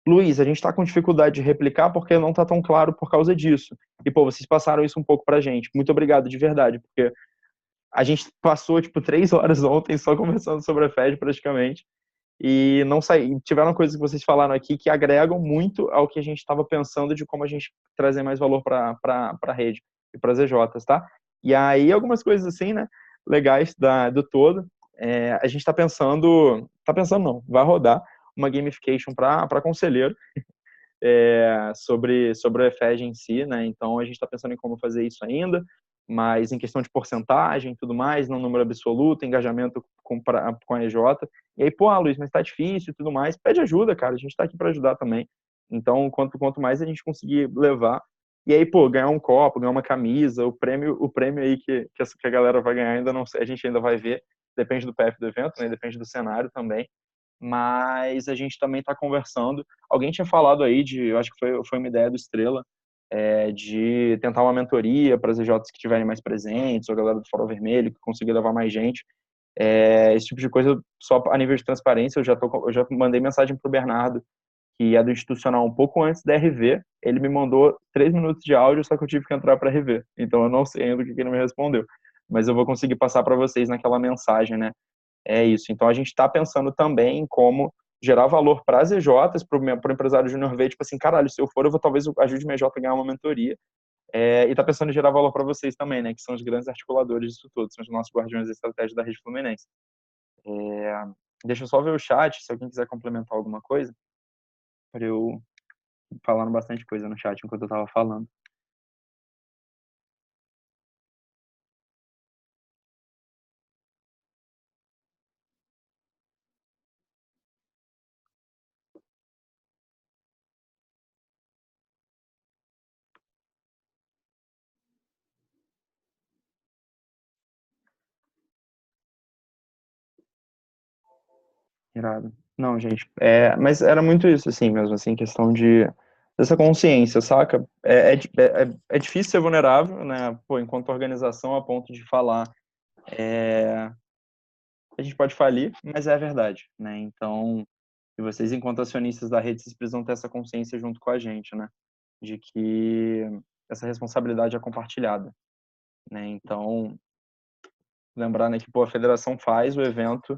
Luiz, a gente está com dificuldade de replicar porque não está tão claro por causa disso. E, pô, vocês passaram isso um pouco pra gente. Muito obrigado, de verdade, porque a gente passou, tipo, 3 horas ontem só conversando sobre a FED, praticamente, e não saí. Tiveram coisas que vocês falaram aqui que agregam muito ao que a gente estava pensando de como a gente trazer mais valor para a rede e para as EJs, tá? E aí, algumas coisas assim, né, legais do todo. A gente está pensando não, vai rodar uma gamification para conselheiro sobre o EFEG em si, né? Então, a gente está pensando em como fazer isso ainda, mas em questão de porcentagem e tudo mais, não número absoluto, engajamento com a EJ. E aí, pô, Luiz, mas tá difícil e tudo mais. Pede ajuda, cara, a gente tá aqui para ajudar também. Então, quanto mais a gente conseguir levar, e aí, pô, ganhar um copo, ganhar uma camisa, o prêmio aí que a galera vai ganhar, ainda não sei, a gente ainda vai ver, depende do PF do evento, né? Depende do cenário também. Mas a gente também está conversando. Alguém tinha falado aí eu acho que foi uma ideia do Estrela, de tentar uma mentoria para as EJs que estiverem mais presentes, ou a galera do Farol Vermelho, que conseguir levar mais gente. Esse tipo de coisa, só a nível de transparência, eu já mandei mensagem para o Bernardo, que é do institucional um pouco antes da RV, ele me mandou 3 minutos de áudio, só que eu tive que entrar para RV. Então eu não sei ainda o que ele me respondeu. Mas eu vou conseguir passar para vocês naquela mensagem, né? É isso. Então, a gente está pensando também em como gerar valor para as EJs, para o empresário júnior ver, tipo assim, caralho, se eu for, talvez ajude minha EJ a ganhar uma mentoria. E está pensando em gerar valor para vocês também, né, que são os grandes articuladores disso tudo, são os nossos guardiões da estratégia da Rede Fluminense. Deixa eu só ver o chat, se alguém quiser complementar alguma coisa, para eu falando bastante coisa no chat enquanto eu estava falando. Irado. Não, gente, mas era muito isso, assim, mesmo, assim, questão dessa consciência, saca? É difícil ser vulnerável, né, pô, enquanto organização, a ponto de falar, a gente pode falir, mas é a verdade, né, então, e vocês, enquanto acionistas da rede, vocês precisam ter essa consciência junto com a gente, né, de que essa responsabilidade é compartilhada, né, então, lembrar, né, que, pô, a federação faz o evento,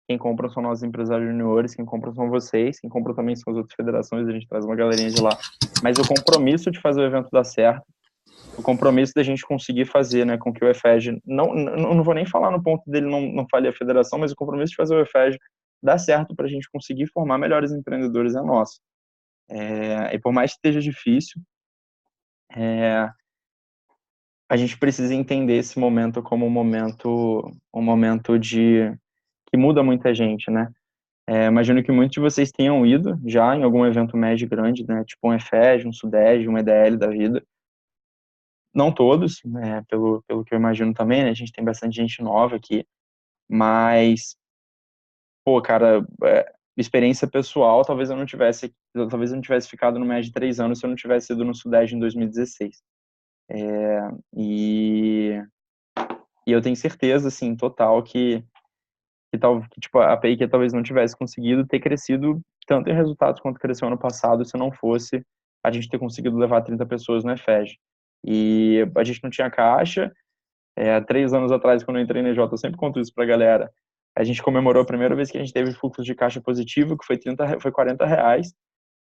quem compra são nós empresários juniores, quem compra são vocês, quem compra também são as outras federações, a gente traz uma galerinha de lá. Mas o compromisso de fazer o evento dar certo, o compromisso da gente conseguir fazer, né, com que o EFEG, não vou nem falar no ponto dele não falir a federação, mas o compromisso de fazer o EFEG dar certo para a gente conseguir formar melhores empreendedores é nosso. E por mais que esteja difícil, a gente precisa entender esse momento como um momento que muda muita gente, né? Imagino que muitos de vocês tenham ido já em algum evento médio grande, né? Tipo um EFEG, um SUDEG, um EDL da vida. Não todos, né? Pelo que eu imagino também, né? A gente tem bastante gente nova aqui, mas, pô, cara, experiência pessoal, talvez eu não tivesse ficado no MED de 3 anos se eu não tivesse ido no SUDEG em 2016. E eu tenho certeza, assim, total, que tipo, a PEI talvez não tivesse conseguido ter crescido tanto em resultados quanto cresceu ano passado se não fosse a gente ter conseguido levar 30 pessoas no EFEG. E a gente não tinha caixa. 3 anos atrás, quando eu entrei na EJ, eu sempre conto isso pra galera. A gente comemorou a primeira vez que a gente teve fluxo de caixa positivo, que foi R$40.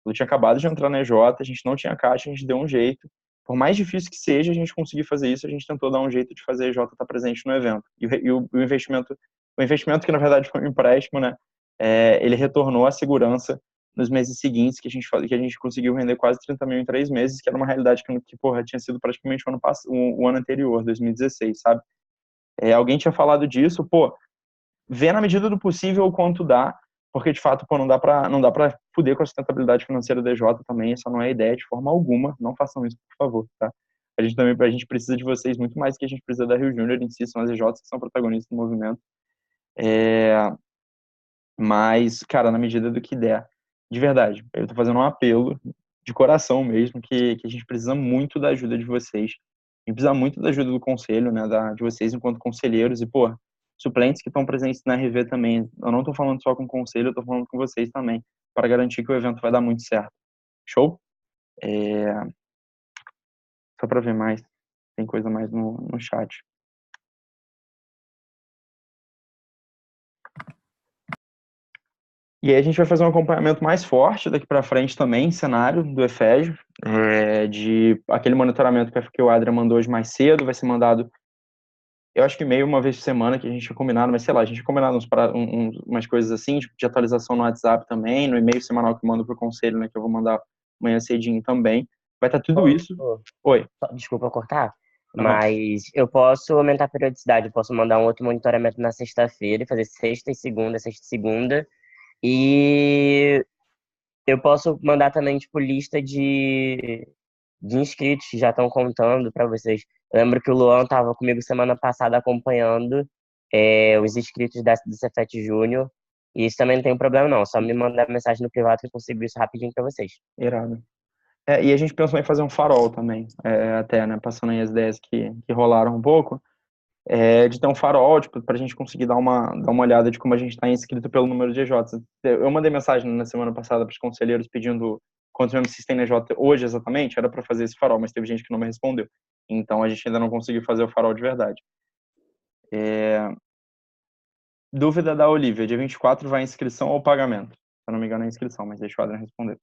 Eu tinha acabado de entrar na EJ, a gente não tinha caixa, a gente deu um jeito. Por mais difícil que seja a gente conseguir fazer isso, a gente tentou dar um jeito de fazer a EJ estar presente no evento. E o investimento que na verdade foi um empréstimo, né? Ele retornou à segurança nos meses seguintes, que a gente conseguiu vender quase 30 mil em 3 meses, que era uma realidade que porra, tinha sido praticamente o ano anterior, 2016, sabe? Alguém tinha falado disso, pô, vê na medida do possível o quanto dá, porque de fato, pô, não dá pra fuder com a sustentabilidade financeira do DJ também, essa não é a ideia de forma alguma, não façam isso, por favor, tá? A gente precisa de vocês muito mais que a gente precisa da Rio Júnior em si, são as EJs que são protagonistas do movimento. Mas, cara, na medida do que der, de verdade, eu tô fazendo um apelo de coração mesmo, que a gente precisa muito da ajuda de vocês. A gente precisa muito da ajuda do conselho, né, de vocês enquanto conselheiros e, pô, suplentes que estão presentes na RV também. Eu não tô falando só com o conselho, eu tô falando com vocês também, para garantir que o evento vai dar muito certo. Show? Só para ver mais, tem coisa mais no chat. E aí a gente vai fazer um acompanhamento mais forte daqui para frente também, em cenário do EFEG, de aquele monitoramento que o Adria mandou hoje mais cedo, vai ser mandado, eu acho que meio uma vez por semana que a gente tinha combinado, mas sei lá, a gente tinha combinado umas coisas assim, tipo, de atualização no WhatsApp também, no e-mail semanal que eu mando pro conselho, né, que eu vou mandar amanhã cedinho também. Vai estar tudo isso. Oi. Desculpa cortar, mas eu posso aumentar a periodicidade, eu posso mandar um outro monitoramento na sexta-feira, fazer sexta e segunda, e eu posso mandar também, tipo, lista de inscritos que já estão contando para vocês. Eu lembro que o Luan estava comigo semana passada acompanhando os inscritos do Cefet Júnior, e isso também não tem problema não, só me mandar mensagem no privado que eu consigo isso rapidinho para vocês. Irado. E a gente pensou em fazer um farol também, até, né, passando aí as ideias que rolaram um pouco, de ter um farol, tipo, pra gente conseguir dar uma olhada de como a gente está inscrito pelo número de EJs. Eu mandei mensagem na semana passada para os conselheiros pedindo quantos membros vocês têm na EJ hoje exatamente, era para fazer esse farol, mas teve gente que não me respondeu. Então a gente ainda não conseguiu fazer o farol de verdade. Dúvida da Olivia, dia 24 vai inscrição ou pagamento? Se eu não me engano é inscrição, mas deixa o Adrian responder.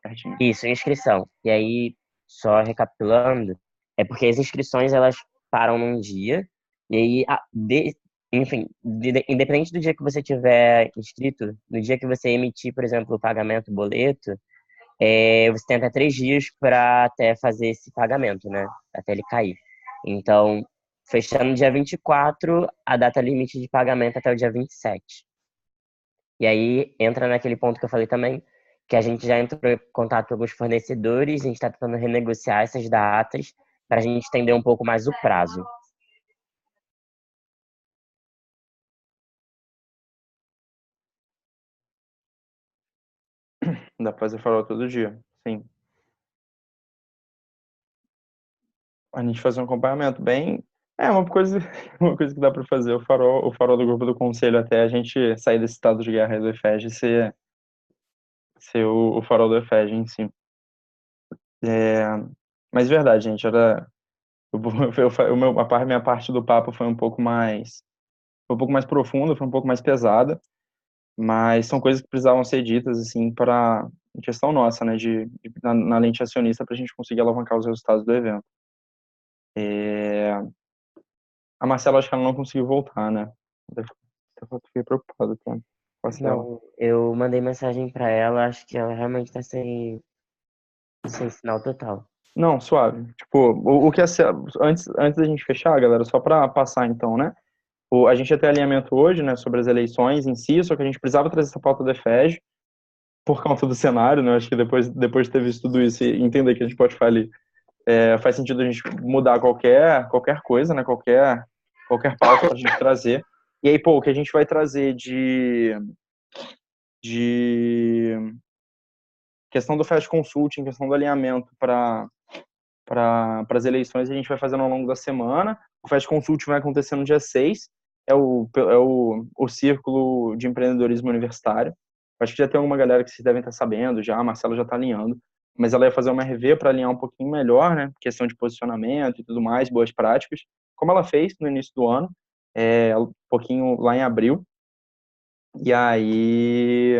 Certinho. Isso, inscrição. E aí, só recapitulando, é porque as inscrições elas param num dia, e aí, enfim, independente do dia que você tiver inscrito, no dia que você emitir, por exemplo, o pagamento, o boleto, você tem até 3 dias para até fazer esse pagamento, né? Até ele cair. Então, fechando dia 24, a data limite de pagamento até o dia 27. E aí, entra naquele ponto que eu falei também, que a gente já entrou em contato com alguns fornecedores, a gente está tentando renegociar essas datas para a gente estender um pouco mais o prazo. Dá pra fazer farol todo dia, sim. A gente fazer um acompanhamento bem... uma coisa que dá pra fazer, o farol do grupo do conselho até a gente sair desse estado de guerra aí do EFEG ser o farol do EFEG em si. Mas verdade, gente, a minha parte do papo foi um pouco mais profunda, foi um pouco mais pesada, mas são coisas que precisavam ser ditas, assim, para questão nossa, né, na lente acionista, para a gente conseguir alavancar os resultados do evento. A Marcela, acho que ela não conseguiu voltar, né? Eu fiquei preocupado com a Marcela. Não, eu mandei mensagem para ela, acho que ela realmente está sem sinal total. Não, suave. Tipo, o que antes da gente fechar, galera, só para passar então, né? A gente ia ter alinhamento hoje, né, sobre as eleições em si, só que a gente precisava trazer essa pauta do EFEG por conta do cenário, né? Acho que depois de ter visto tudo isso e entender que a gente pode falir, faz sentido a gente mudar qualquer coisa, né? Qualquer pauta pra gente trazer. E aí, pô, o que a gente vai trazer de questão do Fast Consulting, questão do alinhamento para as eleições, a gente vai fazendo ao longo da semana. O Fast Consulting vai acontecer no dia 6, é o Círculo de Empreendedorismo Universitário. Acho que já tem alguma galera que vocês devem estar sabendo já, a Marcela já está alinhando, mas ela ia fazer uma RV para alinhar um pouquinho melhor, né, questão de posicionamento e tudo mais, boas práticas, como ela fez no início do ano, um pouquinho lá em abril. E aí...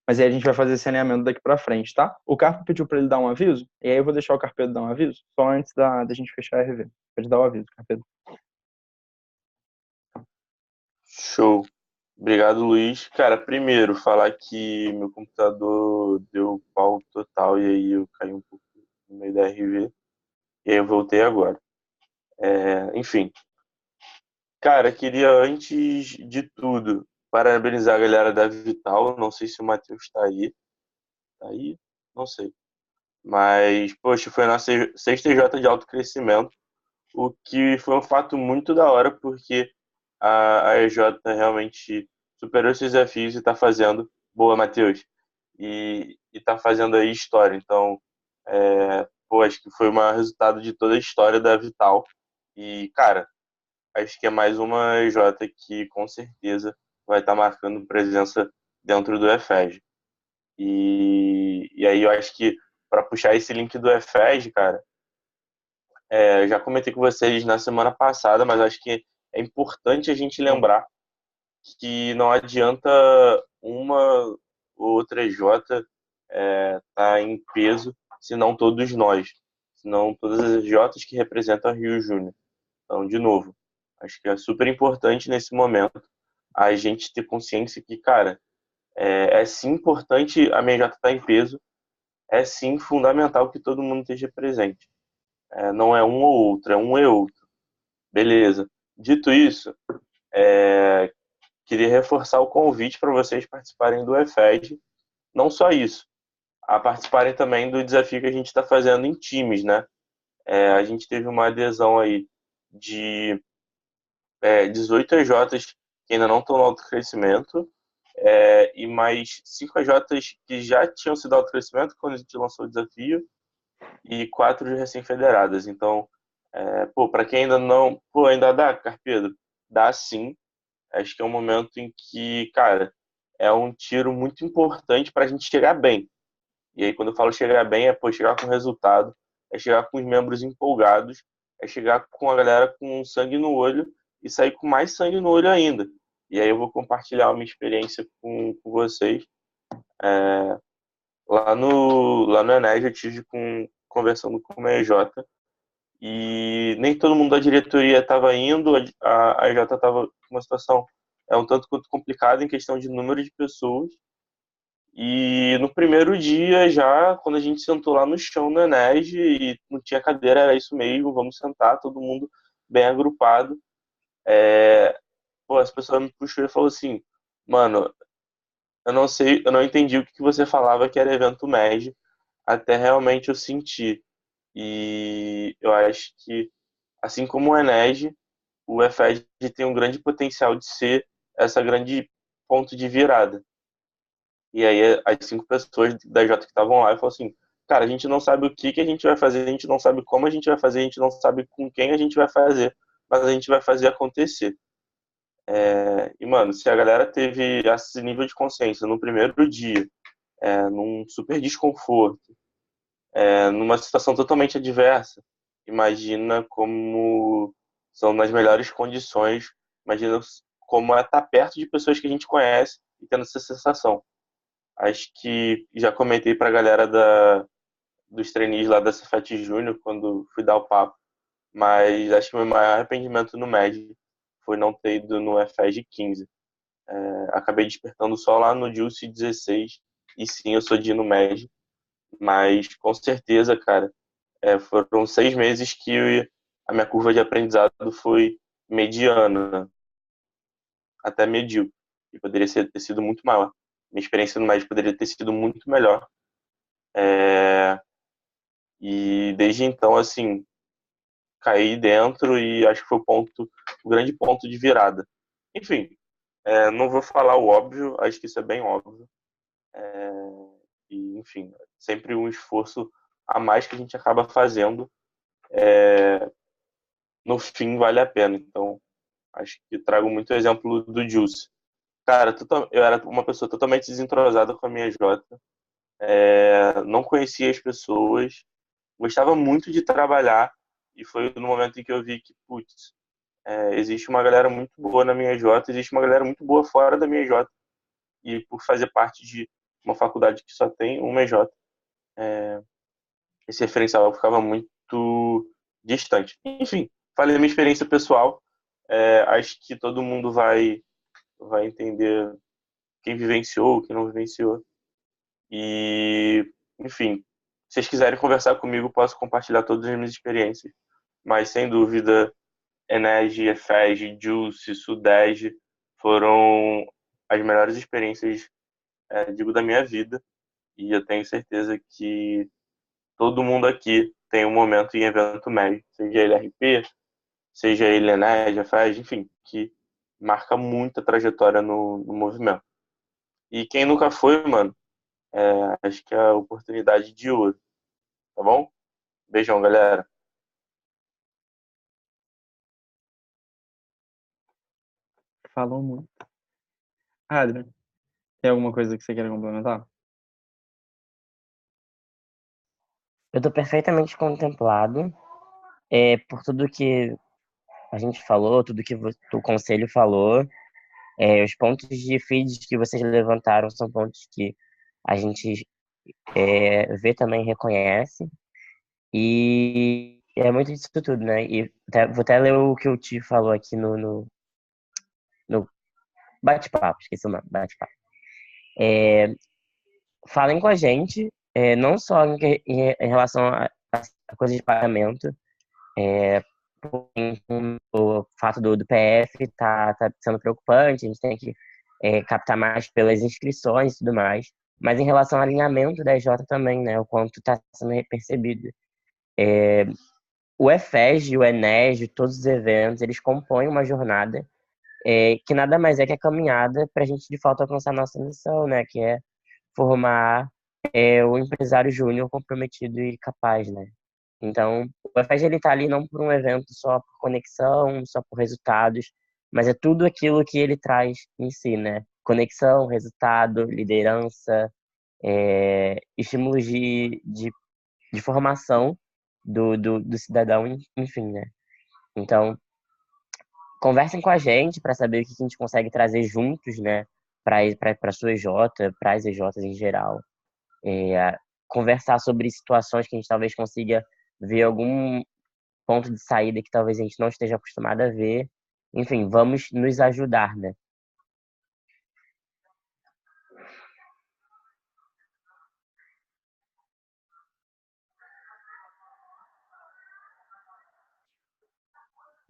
Mas aí a gente vai fazer esse alinhamento daqui para frente, tá? O Carpo pediu para ele dar um aviso, e aí eu vou deixar o Carpedo dar um aviso, só antes da gente fechar a RV. Pode dar o aviso, Carpedo. Show. Obrigado, Luiz. Cara, primeiro, falar que meu computador deu pau total e aí eu caí um pouco no meio da RV. E aí eu voltei agora. Enfim. Cara, queria, antes de tudo, parabenizar a galera da Vital. Não sei se o Matheus tá aí. Tá aí? Não sei. Mas, poxa, foi a nossa sexta EJ de alto crescimento, o que foi um fato muito da hora, porque a EJ realmente superou esses desafios e tá fazendo, boa, Matheus, e tá fazendo aí história. Então, acho que foi o maior resultado de toda a história da Vital. E, cara, acho que é mais uma EJ que com certeza vai estar marcando presença dentro do EFEG. E aí eu acho que para puxar esse link do EFEG, cara, eu já comentei com vocês na semana passada, mas acho que é importante a gente lembrar que não adianta uma ou outra EJ tá em peso, senão todos nós, senão todas as EJs que representam a Rio Júnior. Então, de novo, acho que é super importante nesse momento a gente ter consciência que, cara, é sim importante a minha EJ estar em peso, é sim fundamental que todo mundo esteja presente. Não é um ou outro, é um e outro. Beleza. Dito isso, queria reforçar o convite para vocês participarem do EFED. Não só isso, a participarem também do desafio que a gente está fazendo em times, né? A gente teve uma adesão aí de 18 EJs que ainda não estão no autocrescimento, e mais 5 EJs que já tinham sido autocrescimento quando a gente lançou o desafio, e 4 de recém-federadas. Então, para quem ainda não... ainda dá, Carpedo? Dá sim. Acho que é um momento em que, cara, é um tiro muito importante para a gente chegar bem. E aí, quando eu falo chegar bem, chegar com resultado, é chegar com os membros empolgados, é chegar com a galera com sangue no olho e sair com mais sangue no olho ainda. E aí eu vou compartilhar uma experiência com vocês. Lá no Enes eu tive conversando com o EJ e nem todo mundo da diretoria estava indo, a EJ estava com uma situação um tanto quanto complicada em questão de número de pessoas. E no primeiro dia já, quando a gente sentou lá no chão no Enes e não tinha cadeira, era isso mesmo, vamos sentar, todo mundo bem agrupado. As pessoas me puxou e falou assim, mano, eu não sei, eu não entendi o que você falava que era evento MED, até realmente eu senti. E eu acho que, assim como o Enes, o EFED tem um grande potencial de ser essa grande ponto de virada. E aí as 5 pessoas da J que estavam lá falaram assim, cara, a gente não sabe o que a gente vai fazer, a gente não sabe como a gente vai fazer, a gente não sabe com quem a gente vai fazer, mas a gente vai fazer acontecer. E, mano, se a galera teve esse nível de consciência no primeiro dia, num super desconforto, numa situação totalmente adversa, imagina como são nas melhores condições, imagina como é estar perto de pessoas que a gente conhece e tendo essa sensação. Acho que já comentei pra galera dos trainees lá da Cefet Júnior quando fui dar o papo, mas acho que o meu maior arrependimento no MED foi não ter ido no EFEG 15. Acabei despertando só lá no Juice 16, e sim, eu sou de ir no MED, mas com certeza, cara, foram 6 meses que a minha curva de aprendizado foi mediana, até medíocre, e poderia ter sido muito maior. Minha experiência no MED poderia ter sido muito melhor. E desde então, assim, caí dentro e acho que foi o grande ponto de virada. Enfim, não vou falar o óbvio, acho que isso é bem óbvio. E, enfim, sempre um esforço a mais que a gente acaba fazendo, no fim vale a pena. Então, acho que trago muito exemplo do Juice. Cara, eu era uma pessoa totalmente desentrosada com a minha Jota, não conhecia as pessoas, gostava muito de trabalhar, e foi no momento em que eu vi que, putz, existe uma galera muito boa na minha J, existe uma galera muito boa fora da minha J, e por fazer parte de uma faculdade que só tem uma EJ, esse referencial ficava muito distante. Enfim, falei a minha experiência pessoal, acho que todo mundo vai entender quem vivenciou, quem não vivenciou. E, enfim, se vocês quiserem conversar comigo, posso compartilhar todas as minhas experiências. Mas, sem dúvida, Enes, EFEG, Juice, Sudege foram as melhores experiências, digo, da minha vida. E eu tenho certeza que todo mundo aqui tem um momento em evento médio, seja ele RP, seja ele Enéas, FES, enfim, que marca muito a trajetória no movimento. E quem nunca foi, mano, acho que é a oportunidade de ouro, tá bom? Beijão, galera. Falou muito. Adrian, tem alguma coisa que você queira complementar? Eu tô perfeitamente contemplado por tudo que a gente falou, tudo que o conselho falou. Os pontos de feed que vocês levantaram são pontos que a gente vê também, reconhece. E é muito disso tudo, né? E vou até ler o que o Ti falou aqui no bate-papo, esqueci o nome, bate-papo. Falem com a gente, não só em relação a coisas de pagamento, o fato do PF tá sendo preocupante, a gente tem que captar mais pelas inscrições e tudo mais, mas em relação ao alinhamento da EJ também, né? O quanto está sendo percebido. O EFEG, o ENEG, todos os eventos, eles compõem uma jornada que nada mais é que a caminhada para a gente, de fato, alcançar a nossa missão, né? Que é formar o empresário júnior comprometido e capaz, né? Então, o EFEG, ele tá ali não por um evento só por conexão, só por resultados, mas é tudo aquilo que ele traz em si, né? Conexão, resultado, liderança, estímulos de formação do cidadão, enfim, né? Então, conversem com a gente para saber o que a gente consegue trazer juntos, né? Para a sua EJ, para as EJs em geral. Conversar sobre situações que a gente talvez consiga ver algum ponto de saída que talvez a gente não esteja acostumado a ver. Enfim, vamos nos ajudar, né?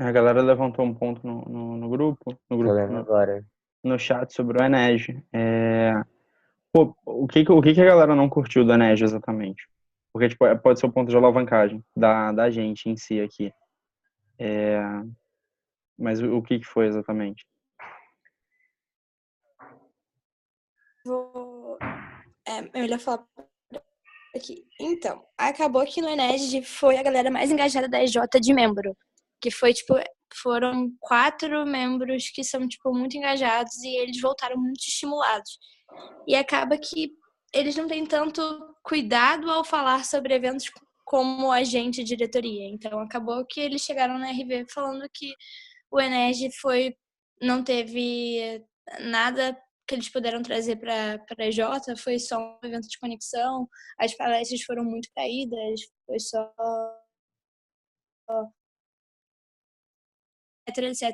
A galera levantou um ponto no grupo, Tô lendo agora. no chat sobre o Enej. Pô, o que a galera não curtiu do Enej exatamente? Porque tipo, pode ser o ponto de alavancagem da gente em si aqui. Mas o que foi exatamente? É melhor falar aqui. Então, acabou que no Ened foi a galera mais engajada da EJ de membro. Que foi, tipo, foram 4 membros que são, tipo, muito engajados e eles voltaram muito estimulados. E acaba que eles não têm tanto cuidado ao falar sobre eventos como a gente, diretoria. Então, acabou que eles chegaram na RV falando que o Ened não teve nada que eles puderam trazer para a EJ, foi só um evento de conexão, as palestras foram muito caídas, foi só etc.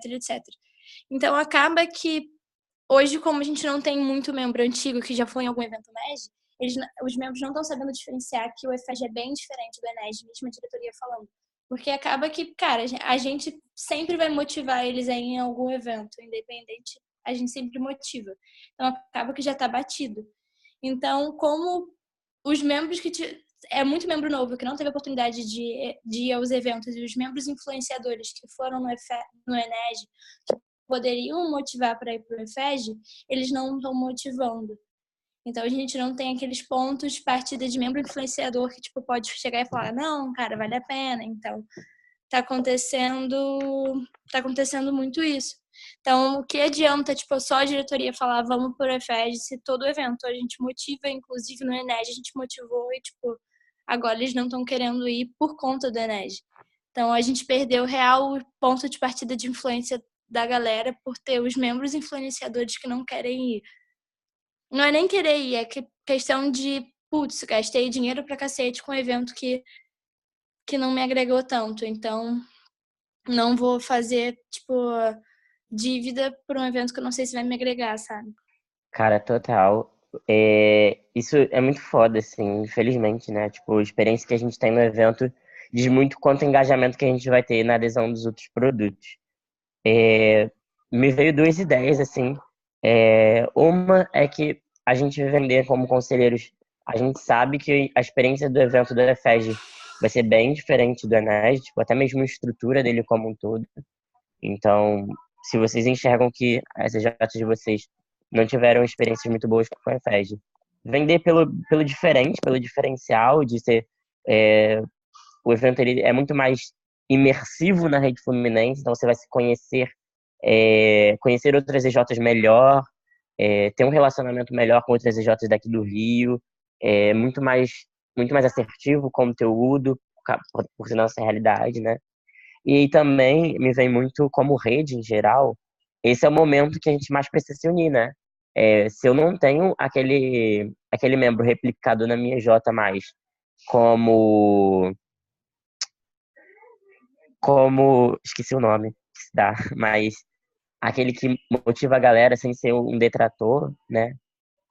Então acaba que hoje, como a gente não tem muito membro antigo que já foi em algum evento MEG, os membros não estão sabendo diferenciar que o EFEG é bem diferente do ENEG, mesmo a diretoria falando. Porque acaba que, cara, a gente sempre vai motivar eles aí em algum evento, independente, a gente sempre motiva. Então acaba que já está batido. Então, como os membros é muito membro novo que não teve a oportunidade de ir aos eventos e os membros influenciadores que foram no ENEG, que poderiam motivar para ir para o EFEG, eles não estão motivando. Então a gente não tem aqueles pontos de partida de membro influenciador que tipo pode chegar e falar não, cara, vale a pena. Então tá acontecendo muito isso. Então, o que adianta, tipo, só a diretoria falar vamos pro EFEG se todo evento a gente motiva, inclusive no ENEG a gente motivou e, tipo, agora eles não estão querendo ir por conta do ENEG. Então, a gente perdeu o real ponto de partida de influência da galera por ter os membros influenciadores que não querem ir. Não é nem querer ir, é questão de, putz, gastei dinheiro pra cacete com um evento que não me agregou tanto, então não vou fazer, tipo, dívida por um evento que eu não sei se vai me agregar, sabe? Cara, total. Isso é muito foda, assim, infelizmente, né? Tipo, a experiência que a gente tem no evento diz muito quanto engajamento que a gente vai ter na adesão dos outros produtos. Me veio 2 ideias, assim, Uma é que a gente vai vender como conselheiros, a gente sabe que a experiência do evento do EFEG vai ser bem diferente do Enes, tipo, até mesmo a estrutura dele como um todo. Então, se vocês enxergam que as EJs de vocês não tiveram experiências muito boas com a EFEG, vender pelo diferente, pelo diferencial de ser o evento ele é muito mais imersivo na rede Fluminense, então você vai se conhecer, conhecer outras EJs melhor, ter um relacionamento melhor com outras EJs daqui do Rio, muito mais assertivo o conteúdo, por ser nossa realidade, né? E também me vem muito como rede em geral, esse é o momento que a gente mais precisa se unir, né? Se eu não tenho aquele membro replicado na minha J mais como esqueci o nome que se dá, mas aquele que motiva a galera sem ser um detrator, né?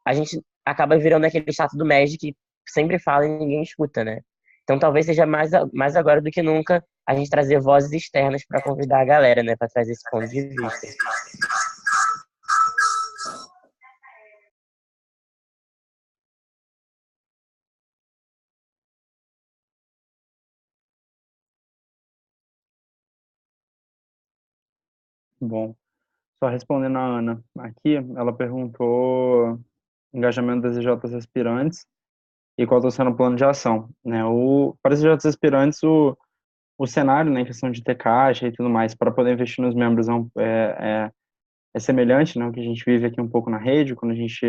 A gente acaba virando aquele chato do Magic que sempre fala e ninguém escuta, né? Então talvez seja mais agora do que nunca a gente trazer vozes externas para convidar a galera, né? Para trazer esse ponto de vista. Bom, só respondendo a Ana aqui, ela perguntou engajamento das EJs aspirantes e qual está sendo o plano de ação, né? Para as EJs aspirantes, o cenário, né, em questão de ter caixa e tudo mais, para poder investir nos membros é semelhante, né, o que a gente vive aqui um pouco na rede, quando a gente,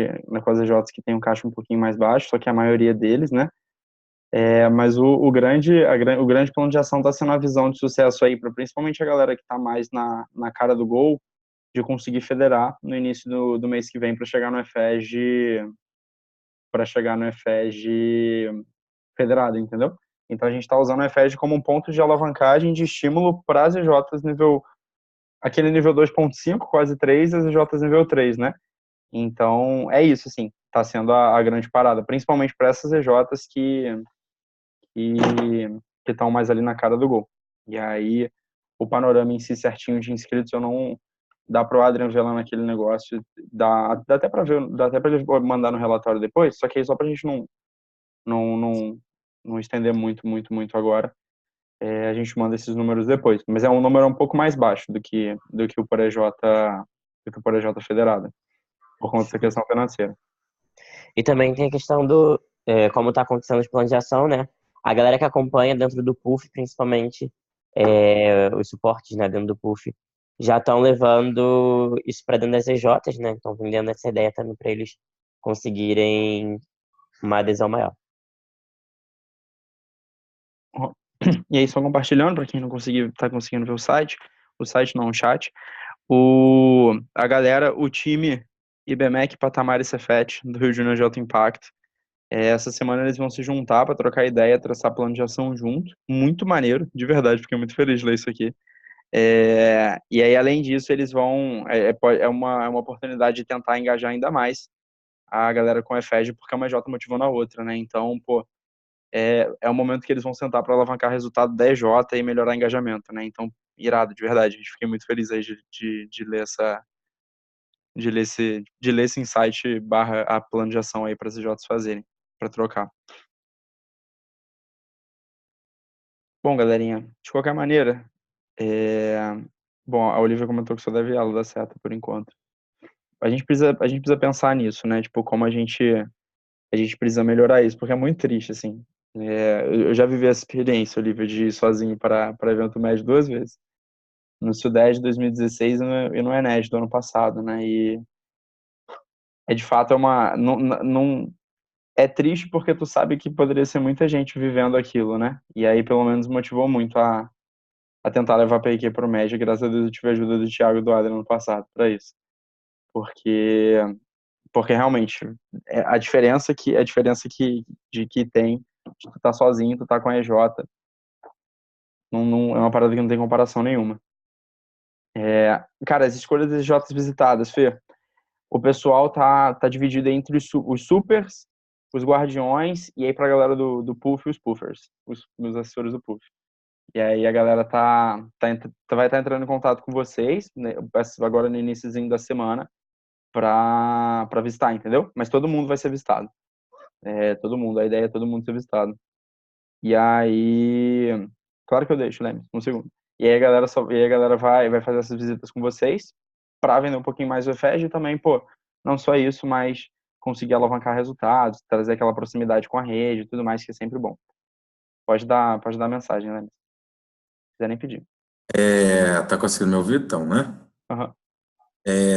com as EJs que tem um caixa um pouquinho mais baixo, só que a maioria deles, né? Mas o grande plano de ação está sendo a visão de sucesso aí, para principalmente a galera que está mais na cara do gol, de conseguir federar no início do mês que vem para chegar no EFEG federado, entendeu? Então a gente está usando o EFEG como um ponto de alavancagem, de estímulo para as EJs aquele nível 2.5, quase 3, as EJs nível 3, né? Então é isso, assim, está sendo a grande parada, principalmente para essas EJs que estão mais ali na cara do gol. E aí o panorama em si certinho de inscritos eu não dá pro Adrian ver lá naquele negócio, dá até para ver, dá até para ele mandar no relatório depois, só que aí só pra gente não estender muito agora, a gente manda esses números depois, mas é um número um pouco mais baixo do que o por EJ, do que o por EJ federado, por conta dessa questão financeira. E também tem a questão como está acontecendo os planos de ação, né? A galera que acompanha dentro do PUF, principalmente os suportes, né, dentro do PUF, já estão levando isso para dentro das EJs, né? Estão vendendo essa ideia também para eles conseguirem uma adesão maior. E aí, só compartilhando, para quem não tá conseguindo ver o site não, o chat, a galera, o time IBMEC Patamar e Cefet, do Rio de Janeiro de Alto Impacto, essa semana eles vão se juntar para trocar ideia, traçar plano de ação junto, muito maneiro, de verdade, fiquei muito feliz de ler isso aqui. E aí, além disso, eles vão, uma oportunidade de tentar engajar ainda mais a galera com a EFEG, porque é uma EJ motivando a outra, né? Então, pô, é o momento que eles vão sentar para alavancar resultado da EJ e melhorar engajamento, né? Então, irado, de verdade. Fiquei muito feliz aí de ler esse insight barra a plano de ação aí para as EJs fazerem, para trocar. Bom, galerinha, de qualquer maneira, bom, a Olivia comentou que só deve ela dar certo por enquanto. A gente precisa pensar nisso, né? Tipo, como a gente precisa melhorar isso, porque é muito triste, assim. Eu já vivi essa experiência, Olivia, de ir sozinho para evento médio 2 vezes. No Sudeste de 2016 e no Enes do ano passado, né? E de fato não é triste porque tu sabe que poderia ser muita gente vivendo aquilo, né? E aí pelo menos motivou muito a tentar levar a PQ pro médio. Graças a Deus eu tive a ajuda do Thiago e do Adriano no passado para isso. Porque realmente a diferença que tem de tu tá sozinho, tu tá com a EJ, não é uma parada que não tem comparação nenhuma. Cara, as escolhas das EJs visitadas, Fê, o pessoal tá dividido entre os supers, os guardiões, e aí pra galera do puff, os puffers, os assessores do puff. E aí a galera vai estar entrando em contato com vocês, né, agora no iniciozinho da semana, pra visitar, entendeu? Mas todo mundo vai ser visitado. Todo mundo, a ideia é todo mundo ser visitado. E aí, claro que eu deixo, Lemes, um segundo. E aí a galera vai fazer essas visitas com vocês para vender um pouquinho mais o EFEG e também, pô, não só isso, mas conseguir alavancar resultados, trazer aquela proximidade com a rede e tudo mais, que é sempre bom. Pode dar mensagem, Lemes. Se quiser nem pedir. Tá conseguindo me ouvir, então, né? Aham.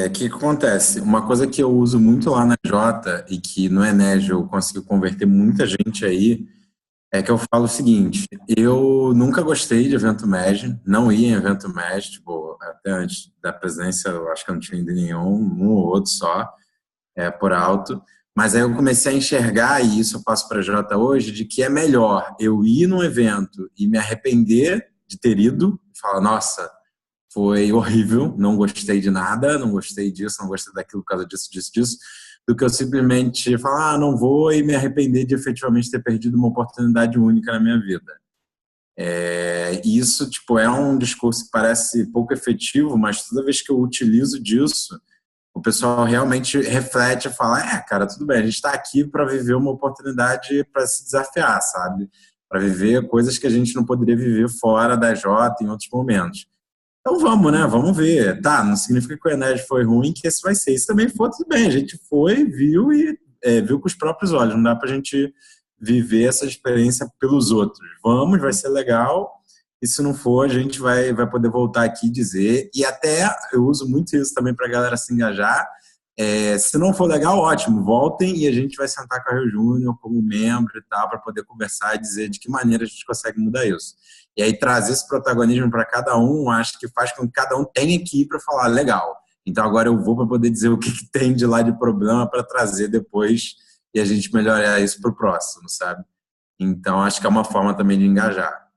O que acontece? Uma coisa que eu uso muito lá na Jota e que no Enege eu consigo converter muita gente aí é que eu falo o seguinte: eu nunca gostei de evento MEG, não ia em evento MEG, tipo, até antes da presidência eu acho que eu não tinha ido em nenhum, um ou outro só, por alto. Mas aí eu comecei a enxergar, e isso eu passo para a Jota hoje, de que é melhor eu ir num evento e me arrepender de ter ido, e falar, nossa, foi horrível, não gostei de nada, não gostei disso, não gostei daquilo por causa disso, disso, do que eu simplesmente falar, não vou e me arrepender de efetivamente ter perdido uma oportunidade única na minha vida. Isso, tipo, é um discurso que parece pouco efetivo, mas toda vez que eu utilizo disso, o pessoal realmente reflete e fala, cara, tudo bem, a gente está aqui para viver uma oportunidade para se desafiar, sabe? Para viver coisas que a gente não poderia viver fora da Jota em outros momentos. Então vamos, né? Vamos ver. Tá, não significa que o Ened foi ruim, que esse vai ser. Se também for, tudo bem. A gente foi, viu e viu com os próprios olhos. Não dá pra gente viver essa experiência pelos outros. Vamos, vai ser legal. E se não for, a gente vai poder voltar aqui e dizer. E até eu uso muito isso também pra galera se engajar. Se não for legal, ótimo. Voltem e a gente vai sentar com a Rio Júnior como membro e tal, para poder conversar e dizer de que maneira a gente consegue mudar isso. E aí trazer esse protagonismo para cada um, acho que faz com que cada um tenha que ir para falar, legal. Então agora eu vou para poder dizer o que tem de lá de problema para trazer depois e a gente melhorar isso para o próximo, sabe? Então acho que é uma forma também de engajar.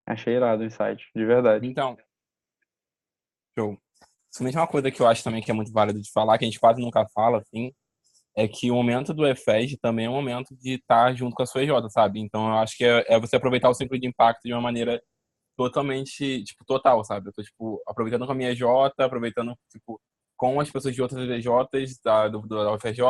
Achei irado o insight, de verdade. Então, show. Somente uma coisa que eu acho também que é muito válido de falar, que a gente quase nunca fala, assim, é que o momento do EFEG também é um momento de estar junto com a sua EJ, sabe? Então eu acho que é você aproveitar o ciclo de impacto de uma maneira totalmente, tipo, total, sabe? Eu tô, tipo, aproveitando com a minha EJ, aproveitando, tipo, com as pessoas de outras EJs da UFRJ,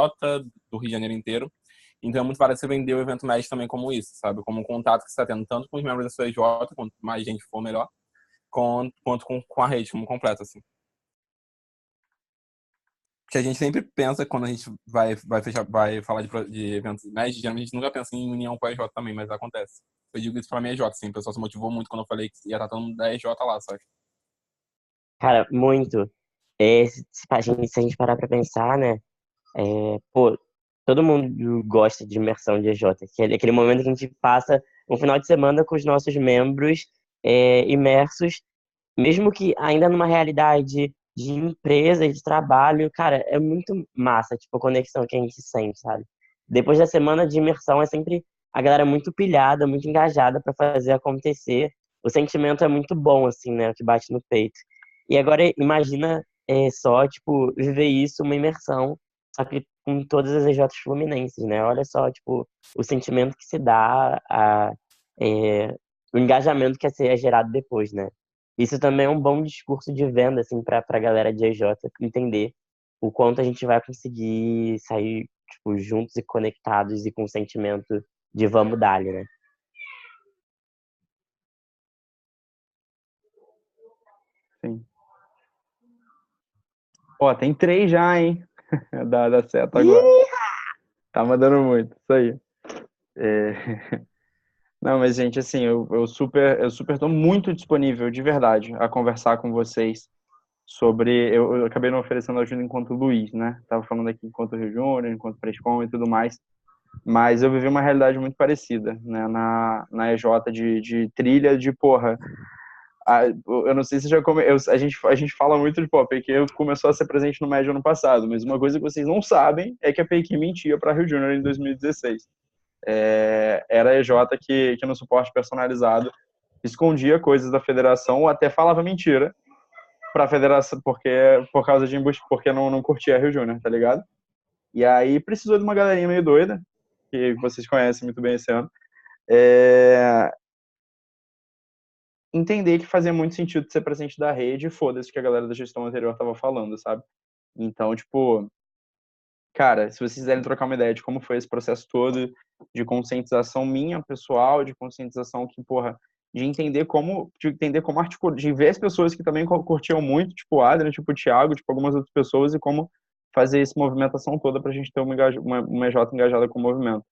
do Rio de Janeiro inteiro. Então é muito válido você vender o evento médio também como isso, sabe? Como um contato que você está tendo tanto com os membros da sua EJ, quanto mais gente for, melhor, quanto com a rede como completo, assim. Porque a gente sempre pensa, quando a gente vai falar de eventos médios, geralmente a gente nunca pensa em união com a EJ também, mas acontece. Eu digo isso pra minha EJ, assim, o pessoal se motivou muito quando eu falei que ia estar todo mundo da EJ lá, sabe? Cara, muito. Se a gente parar pra pensar, né? Pô, todo mundo gosta de imersão de EJ, que é aquele momento que a gente passa um final de semana com os nossos membros imersos, mesmo que ainda numa realidade de empresa, de trabalho, cara, é muito massa, tipo, a conexão que a gente sente, sabe? Depois da semana de imersão é sempre a galera muito pilhada, muito engajada pra fazer acontecer. O sentimento é muito bom, assim, né? O que bate no peito. E agora imagina só, tipo, viver isso, uma imersão, só que com todas as EJs fluminenses, né? Olha só, tipo, o sentimento que se dá, o engajamento que é gerado depois, né? Isso também é um bom discurso de venda, assim, pra galera de EJ entender o quanto a gente vai conseguir sair, tipo, juntos e conectados e com o sentimento de vamos dar-lhe, né? Sim. Ó, tem 3 já, hein? Da seta agora. Tá mandando muito, isso aí. Não, mas, gente, assim, eu super tô muito disponível, de verdade, a conversar com vocês sobre... Eu acabei não oferecendo ajuda enquanto Luiz, né? Tava falando aqui enquanto Rio Júnior, enquanto Prescom e tudo mais. Mas eu vivi uma realidade muito parecida, né? Na EJ de trilha de, porra... Eu não sei se já a gente fala muito de, pô, a PQ começou a ser presente no Médio ano passado, mas uma coisa que vocês não sabem é que a PQ mentia para Rio Júnior em 2016. Era a EJ que no suporte personalizado escondia coisas da federação ou até falava mentira para a federação, por causa de embuste, porque não curtia Rio Júnior, tá ligado? E aí precisou de uma galerinha meio doida, que vocês conhecem muito bem esse ano, entender que fazia muito sentido ser presente da rede e foda-se o que a galera da gestão anterior tava falando, sabe? Então, tipo, cara, se vocês quiserem trocar uma ideia de como foi esse processo todo, de conscientização minha, pessoal, de conscientização que, porra, de entender como articular, de ver as pessoas que também curtiam muito, tipo o Adrian, tipo o Thiago, tipo algumas outras pessoas, e como fazer essa movimentação toda pra gente ter uma EJ engajada com o movimento,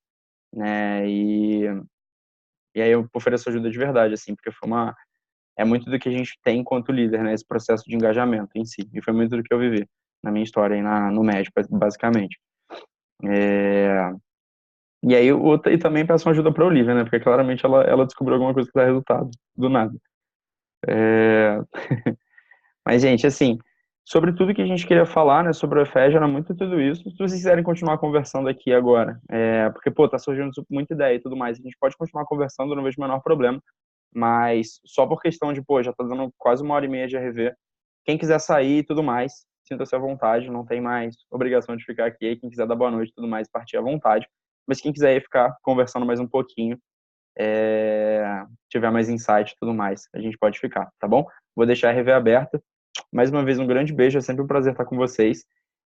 né? E aí eu ofereço ajuda de verdade, assim, porque é muito do que a gente tem enquanto líder, né? Esse processo de engajamento em si. E foi muito do que eu vivi na minha história aí no MED, basicamente. E aí e também peço uma ajuda para a Olivia, né? Porque claramente ela descobriu alguma coisa que dá resultado, do nada. Mas, gente, assim, sobre tudo que a gente queria falar, né? Sobre o EFEJ, era muito tudo isso. Se vocês quiserem continuar conversando aqui agora, porque, pô, tá surgindo muita ideia e tudo mais, a gente pode continuar conversando, eu não vejo o menor problema. Mas só por questão de, pô, já tá dando quase 1h30 de RV. Quem quiser sair e tudo mais, sinta-se à vontade, não tem mais obrigação de ficar aqui. Quem quiser dar boa noite e tudo mais, partir à vontade. Mas quem quiser ir ficar conversando mais um pouquinho, tiver mais insight e tudo mais, a gente pode ficar, tá bom? Vou deixar a RV aberta. Mais uma vez, um grande beijo, é sempre um prazer estar com vocês.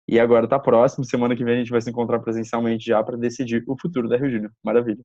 E agora tá próximo, semana que vem a gente vai se encontrar presencialmente já para decidir o futuro da Rio Júnior. Maravilha.